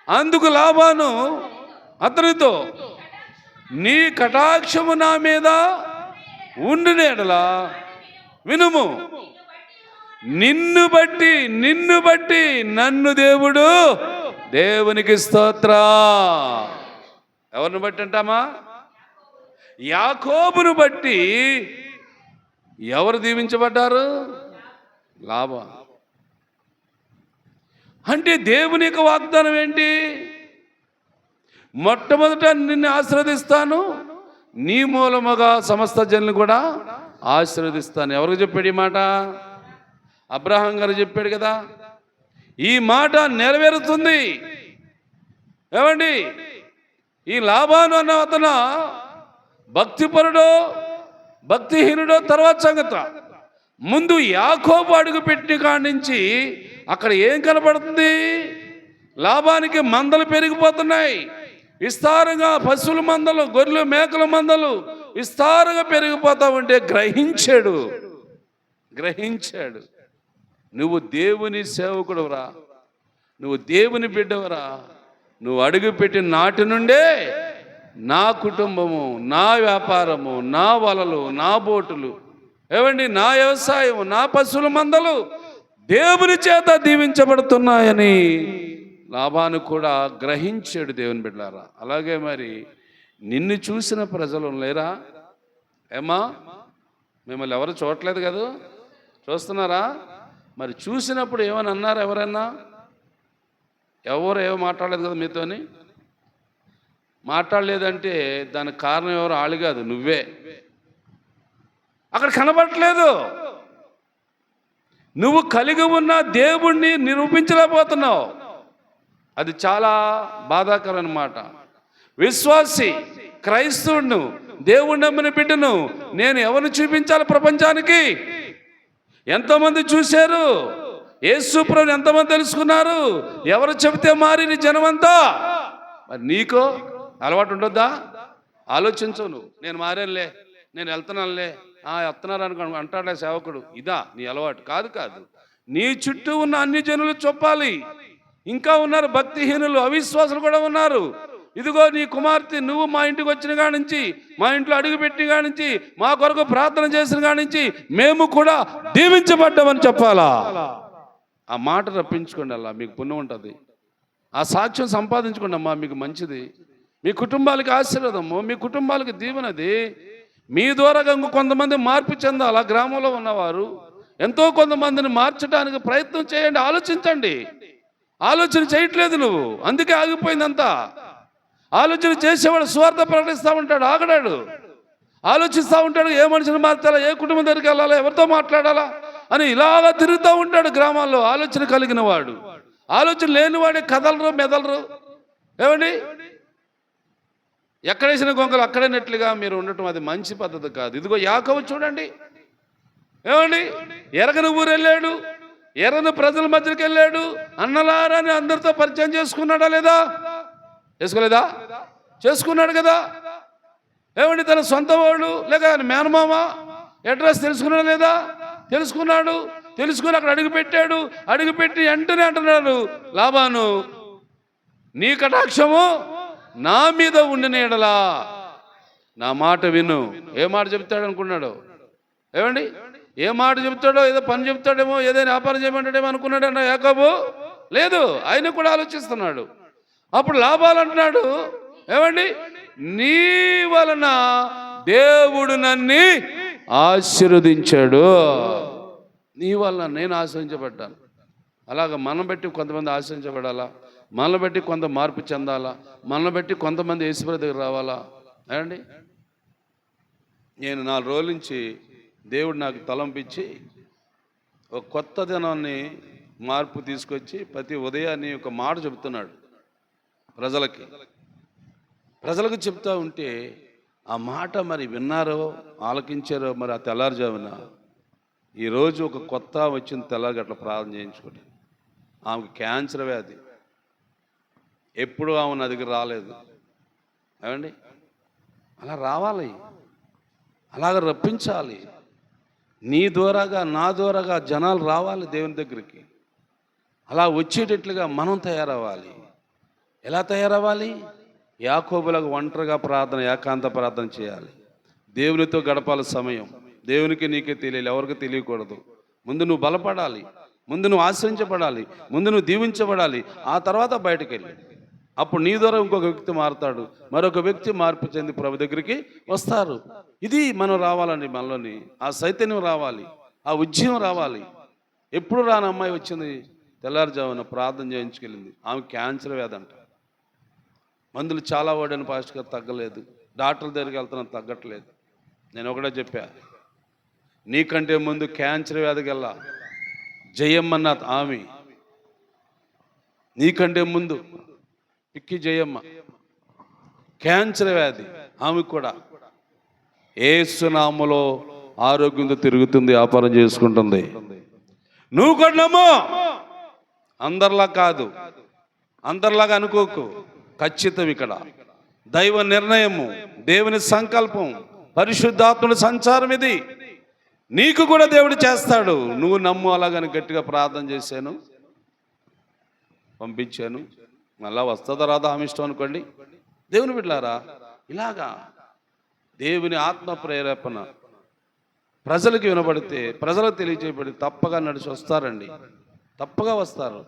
అందుకు లాబాను అతనితో, నీ కటాక్షము నా మీద ఉండిన యెడల వినుము, నిన్ను బట్టి నన్ను దేవుడు, దేవునికి స్తోత్ర. ఎవరిని బట్టి అంటామా? యాకోబును బట్టి. ఎవరు దీవించబడ్డారు? లాబా. అంటే దేవుని యొక్క వాగ్దానం ఏంటి? మొట్టమొదట నిన్ను ఆశీర్వదిస్తాను, నీ మూలముగా సమస్త జనులు కూడా ఆశీర్వదిస్తాను. ఎవరికి చెప్పాడు ఈ మాట? అబ్రహాం గారు చెప్పాడు కదా. ఈ మాట నెరవేరుతుంది. ఏమండి ఈ లాబాను అన్న అతను భక్తిపరుడో భక్తిహీనుడో తర్వాత సంగతి. ముందు యాకోబు అడుగు పెట్టిన కాడి నుంచి అక్కడ ఏం కనపడుతుంది? లాబానికి మందలు పెరిగిపోతున్నాయి విస్తారంగా. పశువుల మందలు, గొర్రెలు మేకల మందలు విస్తారంగా పెరిగిపోతా ఉంటే గ్రహించాడు. నువ్వు దేవుని సేవకుడురా, నువ్వు దేవుని బిడ్డవరా. నువ్వు అడుగుపెట్టిన నాటి నుండే నా కుటుంబము, నా వ్యాపారము, నా వలలు, నా బోటులు, ఏమండి నా వ్యవసాయం, నా పశువుల మందలు దేవుని చేత దీవించబడుతున్నాయని లాబాను కూడా గ్రహించాడు. దేవుని బిడ్డలారా, అలాగే మరి నిన్ను చూసిన ప్రజలు లేరా? ఏమా మిమ్మల్ని ఎవరు చూడట్లేదు కదా, చూస్తున్నారా? మరి చూసినప్పుడు ఏమని అన్నారు? ఎవరన్నా ఏమో మాట్లాడలేదు కదా మీతోని. మాట్లాడలేదంటే దానికి కారణం ఎవరు? ఆళ్ళు కాదు, నువ్వే. అక్కడ కనబడట్లేదు. నువ్వు కలిగి ఉన్న దేవుణ్ణి నిరూపించలేకపోతున్నావు. అది చాలా బాధాకరం అన్నమాట. విశ్వాసి క్రైస్తవుడు, దేవుణ్ణి నమ్మిన బిడ్డను నేను ఎవరిని చూపించాలి ప్రపంచానికి? ఎంతమంది చూశారు? యేసు ప్రభువుని ఎంతమంది తెలుసుకున్నారు? ఎవరు చెబితే మారిన జనమంతా. మరి నీకో అలవాటు ఉండొద్దా? ఆలోచించవు. నువ్వు నేను మారేనులే, నేను వెళ్తున్నానులే, వస్తున్నారు అంటాడే సేవకుడు. ఇదా నీ అలవాటు? కాదు. నీ చుట్టూ ఉన్న అన్ని జనులు చెప్పాలి. ఇంకా ఉన్నారు భక్తిహీనులు, అవిశ్వాసులు కూడా ఉన్నారు. ఇదిగో నీ కుమార్తె, నువ్వు మా ఇంటికి వచ్చిన కాడి నుంచి, మా ఇంట్లో అడుగుపెట్టిన కాడి నుంచి, మా కొరకు ప్రార్థన చేసిన కాడి నుంచి మేము కూడా దీవించబడ్డామని చెప్పాలా? ఆ మాట రప్పించుకోండి, అలా మీకు పుణ్యం ఉంటుంది. ఆ సాక్ష్యం సంపాదించుకోండి అమ్మా, మీకు మంచిది. మీ కుటుంబాలకి ఆశీర్వాదము, మీ కుటుంబాలకి దీవెనది. మీ ద్వారా కొంతమంది మార్పు చెందాలి. ఆ గ్రామంలో ఉన్నవారు ఎంతో కొంతమందిని మార్చడానికి ప్రయత్నం చేయండి, ఆలోచించండి. ఆలోచన చేయట్లేదు నువ్వు, అందుకే ఆగిపోయిందంతా. ఆలోచన చేసేవాడు స్వార్థ ప్రకటిస్తూ ఉంటాడు, ఆగడాడు. ఆలోచిస్తూ ఉంటాడు, ఏ మనిషిని మార్చాలా, ఏ కుటుంబం దగ్గరికి వెళ్ళాలా, ఎవరితో మాట్లాడాలా అని ఇలాగా తిరుగుతూ ఉంటాడు గ్రామాల్లో. ఆలోచన కలిగిన వాడు, ఆలోచన లేనివాడే కదలరు మెదలరు. ఏమండి, ఎక్కడేసిన గొంగలు అక్కడైనట్లుగా మీరు ఉండటం అది మంచి పద్ధతి కాదు. ఇదిగో యాకోబు చూడండి, ఏమండి, ఎరగని ఊరు వెళ్ళాడు, ఎర్రని ప్రజల మధ్యకి వెళ్ళాడు, అన్నలారని అందరితో పరిచయం చేసుకున్నాడా లేదా? చేసుకోలేదా? చేసుకున్నాడు కదా. ఏమండి, తన సొంత వాళ్ళు లేక మేనమామ అడ్రస్ తెలుసుకున్నాడా లేదా? తెలుసుకున్నాడు. తెలుసుకుని అక్కడ అడుగుపెట్టాడు. అడుగుపెట్టి వెంటనే అంటున్నాడు లాబాను, నీ కటాక్షము నా మీద ఉండిన ఎడలా నా మాట విను. ఏ మాట చెప్తాడు అనుకున్నాడు? ఏమండి, ఏ మాట చెప్తాడో, ఏదో పని చెప్తాడేమో, ఏదైనా వ్యాపారం చేయమంటాడేమో అనుకున్నాడన్న యాకోబు. లేదు, ఆయన కూడా ఆలోచిస్తున్నాడు. అప్పుడు లాభాలు అంటున్నాడు, ఏమండి, నీ వలన దేవుడు నన్ను ఆశీర్వదించాడు. నీ వలన నేను ఆశ్రయించబడ్డాను. అలాగ మనం బట్టి కొంతమంది ఆశ్రయించబడాలా, మనల్ని బట్టి కొంత మార్పు చెందాలా, మనల్ని బట్టి కొంతమంది యేసుప్రభు దగ్గర రావాలా. ఏమండి, నేను 4 రోజుల నుంచి దేవుడు నాకు తలంపించి ఒక కొత్త దినాన్ని మార్పు తీసుకొచ్చి ప్రతి ఉదయాన్ని ఒక మాట చెబుతున్నాడు ప్రజలకు చెప్తా ఉంటే ఆ మాట మరి విన్నారో ఆలకించారో మరి ఆ తెల్లారుజామున ఈరోజు ఒక కొత్త వచ్చిన తెల్లారి అట్లా ప్రార్థన చేయించుకోండి. ఆమెకు క్యాన్సర్ వ్యాధి, ఎప్పుడు ఆమె నా దగ్గర రాలేదు. ఏమండి, అలా రావాలి, అలాగ రప్పించాలి. నీ ద్వారాగా నా ద్వారాగా జనాలు రావాలి దేవుని దగ్గరికి. అలా వచ్చేటట్లుగా మనం తయారవ్వాలి. ఎలా తయారవ్వాలి? యాకోబులకు ఒంటరిగా ప్రార్థన, ఏకాంత ప్రార్థన చేయాలి. దేవునితో గడపాలి సమయం. దేవునికి నీకే తెలియాలి, ఎవరికి తెలియకూడదు. ముందు నువ్వు బలపడాలి, ముందు నువ్వు ఆశ్రయించబడాలి, ముందు నువ్వు దీవించబడాలి. ఆ తర్వాత బయటకు వెళ్ళి అప్పుడు నీ ద్వారా ఇంకొక వ్యక్తి మారుతాడు, మరొక వ్యక్తి మార్పు చెంది ప్రభు దగ్గరికి వస్తారు. ఇది మనం రావాలండి, మనలోని ఆ చైతన్యం రావాలి, ఆ ఉద్యమం రావాలి. ఎప్పుడు రాని అమ్మాయి వచ్చింది, తెల్లారుజామున ప్రార్థన చేయించుకెళ్ళింది. ఆమె క్యాన్సర్ వ్యాధి అంట. మందులు చాలా వాడాను పాస్టర్ గారు, తగ్గలేదు. డాక్టర్ల దగ్గరికి వెళ్తున్నాను, తగ్గట్లేదు. నేను ఒకటే చెప్పా, నీకంటే ముందు క్యాన్సర్ వ్యాధికి వెళ్ళా జయమ్మన్న ఆమె, నీకంటే ముందు పిక్కి జయమ్మ క్యాన్సర్ వ్యాధి, ఆమె కూడా యేసు నామములో ఆరోగ్యంతో తిరుగుతుంది, వ్యాపారం చేసుకుంటుంది. నువ్వు కూడా నమ్ము, అందరిలా కాదు, అందరిలాగా అనుకోకు. ఖచ్చితం ఇక్కడ దైవ నిర్ణయము, దేవుని సంకల్పం, పరిశుద్ధాత్ముడి సంచారం. ఇది నీకు కూడా దేవుడు చేస్తాడు. నువ్వు నమ్ము. అలాగని గట్టిగా ప్రార్థన చేశాను, పంపించాను. మళ్ళా వస్తుందా రాదా ఆమె ఇష్టం అనుకోండి. దేవుని బిడ్డలారా, ఇలాగా దేవుని ఆత్మ ప్రేరేపణ ప్రజలకు వినబడితే, ప్రజలకు తెలియజేయబడి తప్పగా నడిచి వస్తారండి, తప్పగా వస్తారు.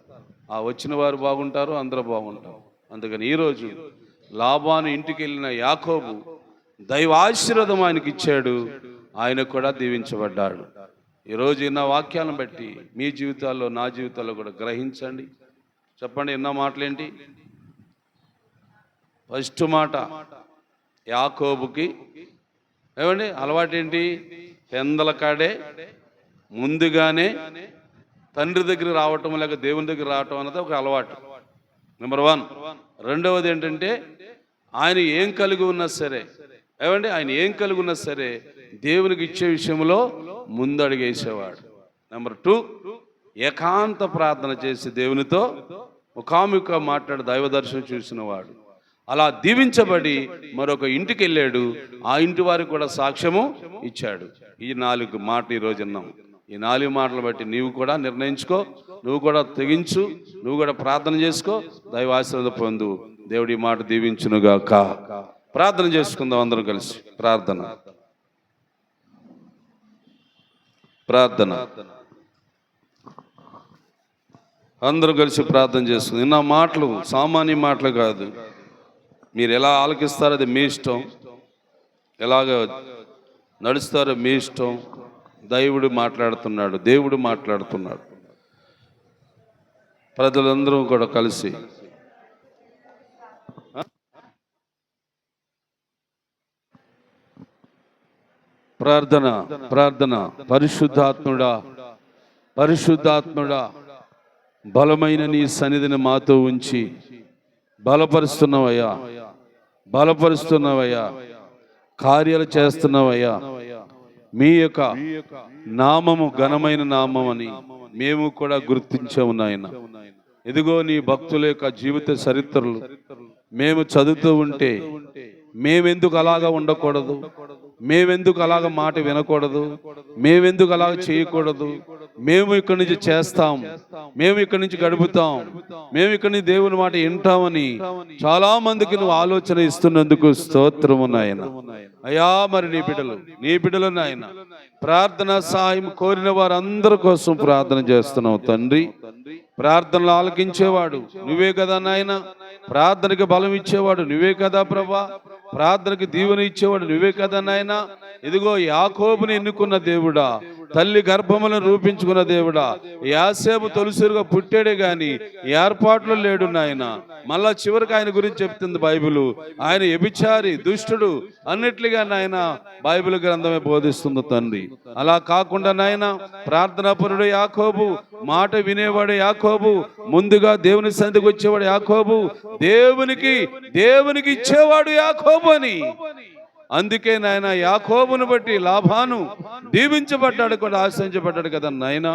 ఆ వచ్చిన వారు బాగుంటారు, అందరూ బాగుంటారు. అందుకని ఈరోజు లాబాను ఇంటికి వెళ్ళిన యాకోబు దైవ ఆశీర్వాదం ఆయనకి ఇచ్చాడు, ఆయన కూడా దీవించబడ్డాడు. ఈరోజు ఇన్న వాక్యాలను బట్టి మీ జీవితాల్లో, నా జీవితాల్లో కూడా గ్రహించండి. చెప్పండి, ఎన్నో మాటలేంటి? ఫస్ట్ మాట, యాకోబుకి ఏమండి అలవాటేంటి? పెందల కాడే ముందుగానే తండ్రి దగ్గర రావటం, లేక దేవుని దగ్గర రావటం అన్నది ఒక అలవాటు. నెంబర్ 1. రెండవది ఏంటంటే, ఆయన ఏం కలిగి ఉన్నా సరే, ఏమండి ఆయన ఏం కలిగి ఉన్నా సరే దేవునికి ఇచ్చే విషయంలో ముందు అడిగేసేవాడు. నెంబర్ 2, ఏకాంత ప్రార్థన చేసి దేవునితో ముఖాముఖిగా మాట్లాడి దైవ దర్శనం చూసినవాడు. అలా దీవించబడి మరొక ఇంటికి వెళ్ళాడు, ఆ ఇంటి వారికి కూడా సాక్ష్యము ఇచ్చాడు. ఈ 4 మాటలు ఈరోజు విన్నాం. ఈ 4 మాటలు బట్టి నీవు కూడా నిర్ణయించుకో, నువ్వు కూడా తెగించు, నువ్వు కూడా ప్రార్థన చేసుకో, దైవ ఆశీర్వాదం పొందు. దేవుడి మాట దీవించునుగాక. ప్రార్థన చేసుకుందాం అందరం కలిసి. ప్రార్థన అందరూ కలిసి ప్రార్థన చేసుకుందాం. నిన్న మాటలు సామాన్య మాటలు కాదు. మీరు ఎలా ఆలకిస్తారో అది మీ ఇష్టం, ఎలాగ నడుస్తారో మీ ఇష్టం. దేవుడు మాట్లాడుతున్నాడు. ప్రజలందరూ కూడా కలిసి ప్రార్థన ప్రార్థన. పరిశుద్ధాత్ముడా, పరిశుద్ధాత్ముడా, బలమైన నీ సన్నిధిని మాతో ఉంచి బలపరుస్తున్నవయ్యా, బలపరుస్తున్నవయ్యా, కార్యాలు చేస్తున్నవయ్యా. మీ యొక్క నామము ఘనమైన నామం అని మేము కూడా గుర్తించాము నాయన. ఇదిగో నీ భక్తుల యొక్క జీవిత చరిత్రలు మేము చదువుతూ ఉంటే మేమెందుకు అలాగా ఉండకూడదు, మేమెందుకు అలాగ మాట వినకూడదు, మేమెందుకు అలాగ చేయకూడదు, మేము ఇక్కడి నుంచి చేస్తాం, మేము ఇక్కడి నుంచి గడుపుతాం, మేము ఇక్కడి నుంచి దేవుని మాట వింటామని చాలా మందికి నువ్వు ఆలోచన ఇస్తున్నందుకు స్తోత్రము నాయన. అయ్యా, మరి నీ బిడ్డలు నాయన ప్రార్థన సహాయం కోరిన వారందరి కోసం ప్రార్థన చేస్తున్నావు తండ్రి. ప్రార్థనలు ఆలకించేవాడు నువ్వే కదా నాయన, ప్రార్థనకి బలం ఇచ్చేవాడు నువ్వే కదా ప్రభా, ప్రార్థనకి దీవెన ఇచ్చేవాడు నువ్వే కదా నాయన. ఇదిగో యాకోబుని ఎన్నుకున్న దేవుడా, తల్లి గర్భములను రూపించుకున్న దేవుడా, యాసేపు తొలిసిరుగా పుట్టాడే గాని ఏర్పాట్లు లేడు నాయన. మళ్ళా చివరికి ఆయన గురించి చెప్తుంది బైబిల్, ఆయన వ్యభిచారి, దుష్టుడు అన్నిట్లుగా నాయన బైబిల్ గ్రంథమే బోధిస్తుంది తండ్రి. అలా కాకుండా నాయన ప్రార్థనాపరుడు యాకోబు, మాట వినేవాడు యాకోబు, ముందుగా దేవుని సన్నిధికి వచ్చేవాడు యాకోబు, దేవునికి ఇచ్చేవాడు యాకోబు అని. అందుకే నాయన యాకోబును బట్టి లాభాను దీవించబడ్డాడు కూడా, ఆశ్రయించబడ్డాడు కదా నాయన.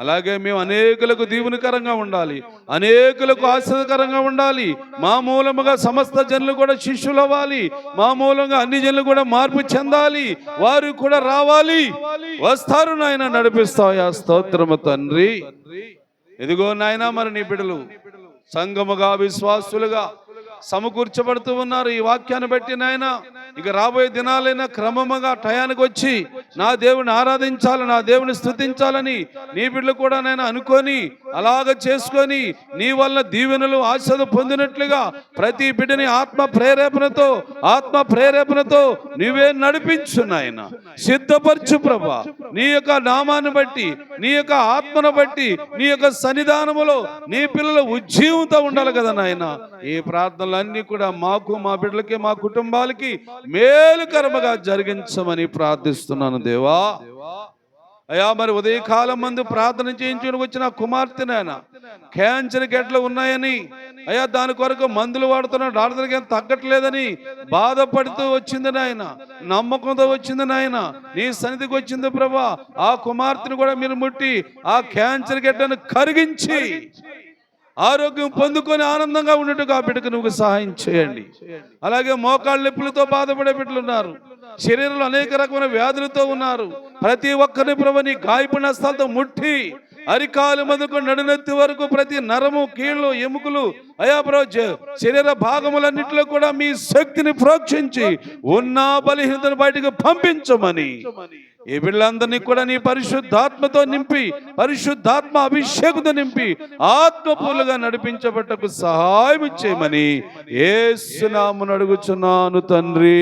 అలాగే మేము అనేకులకు దీవునికరంగా ఉండాలి, అనేకులకు ఆశ్రయకరంగా ఉండాలి. మా మూలముగా సమస్త జనులు కూడా శిష్యులు అవ్వాలి, మా మూలంగా అన్ని జనులు కూడా మార్పు చెందాలి, వారు కూడా రావాలి, వస్తారు నాయన, నడిపిస్తావా. స్తోత్రము తండ్రి. ఇదిగో నాయన మరి నీ బిడ్డలు సంఘముగా విశ్వాసులుగా సమకూర్చబడుతూ ఉన్నారు ఈ వాక్యాన్ని బట్టి నాయన. ఇక రాబోయే దినాలైనా క్రమముగా టయానికి వచ్చి నా దేవుని ఆరాధించాలి, నా దేవుని స్తుతించాలని నీ బిడ్డలు కూడా నేను అనుకొని అలాగ చేసుకొని నీ వల్ల దీవెనలు ఆశీర్వాదం పొందినట్లుగా ప్రతి బిడ్డని ఆత్మ ప్రేరేపణతో నీవే నడిపించు నాయన, సిద్ధపరచు ప్రభా. నీ యొక్క నామాన్ని బట్టి, నీ యొక్క ఆత్మను బట్టి, నీ యొక్క సన్నిధానములో నీ పిల్లలు ఉజ్జీవంతో ఉండాలి కదా నాయన. ఈ ప్రార్థనలన్నీ కూడా మాకు, మా బిడ్డలకి, మా కుటుంబాలకి మేలుకరముగా జరిగించమని ప్రార్థిస్తున్నాను దేవా. అయ్యా, మరి ఉదయకాలం మందు ప్రార్థన చేయించుకుని వచ్చిన కుమార్తె నాయన క్యాన్సర్ గెట్లు ఉన్నాయని, అయ్యా దాని కొరకు మందులు వాడుతున్నాడు, డాక్టర్కి ఏం తగ్గట్లేదని బాధపడుతూ వచ్చింది నాయన, నమ్మకంతో వచ్చింది నాయన, నీ సన్నిధికి వచ్చింది ప్రభా. ఆ కుమార్తెను కూడా మీరు ముట్టి ఆ క్యాన్సర్ గెట్లను కరిగించి ఆరోగ్యం పొందుకొని ఆనందంగా ఉన్నట్టుగా ఆ బిడ్డకు నువ్వు సహాయం చేయండి. అలాగే మోకాళ్ళ నొప్పులతో బాధపడే బిడ్డలు ఉన్నారు, శరీరంలో అనేక రకమైన వ్యాధులతో ఉన్నారు. ప్రతి ఒక్కరిని ప్రభు నీ గాయపడిన హస్తాలతో ముట్టి అరికాలు మొదలుకు నడునెత్తి వరకు ప్రతి నరము, కీళ్ళు, ఎముకలు, అయా ప్రభు శరీర భాగములన్నింటిలో కూడా మీ శక్తిని ప్రోక్షించి ఉన్న బలహీనతను బయటకు పంపించమని ఈ బిడ్డలందరినీ కూడా నీ పరిశుద్ధాత్మతో నింపి, పరిశుద్ధాత్మ అభిషేకంతో నింపి ఆత్మపూర్లుగా నడిపించబట్టకు సహాయం చేయమని యేసు నామమున అడుగుచున్నాను తండ్రి.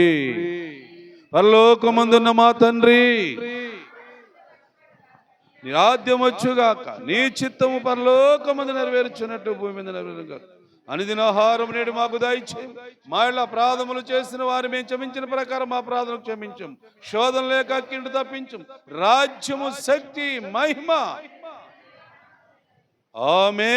పరలోకమందున్న మా తండ్రి, నీ రాజ్యం వచ్చుగాక, నీ చిత్తము పరలోకమందు నెరవేర్చున్నట్టు భూమి మీద నెరవేరుగాక. అనుదినాహారం నేడు మాకు దయచేయము, మా ఇళ్ళ అపరాధములు చేసిన వారు మేము క్షమించిన ప్రకారం మా అపరాధములు క్షమించం, శోధన లేక కిండు తప్పించం, రాజ్యము, శక్తి, మహిమ ఆమేన్.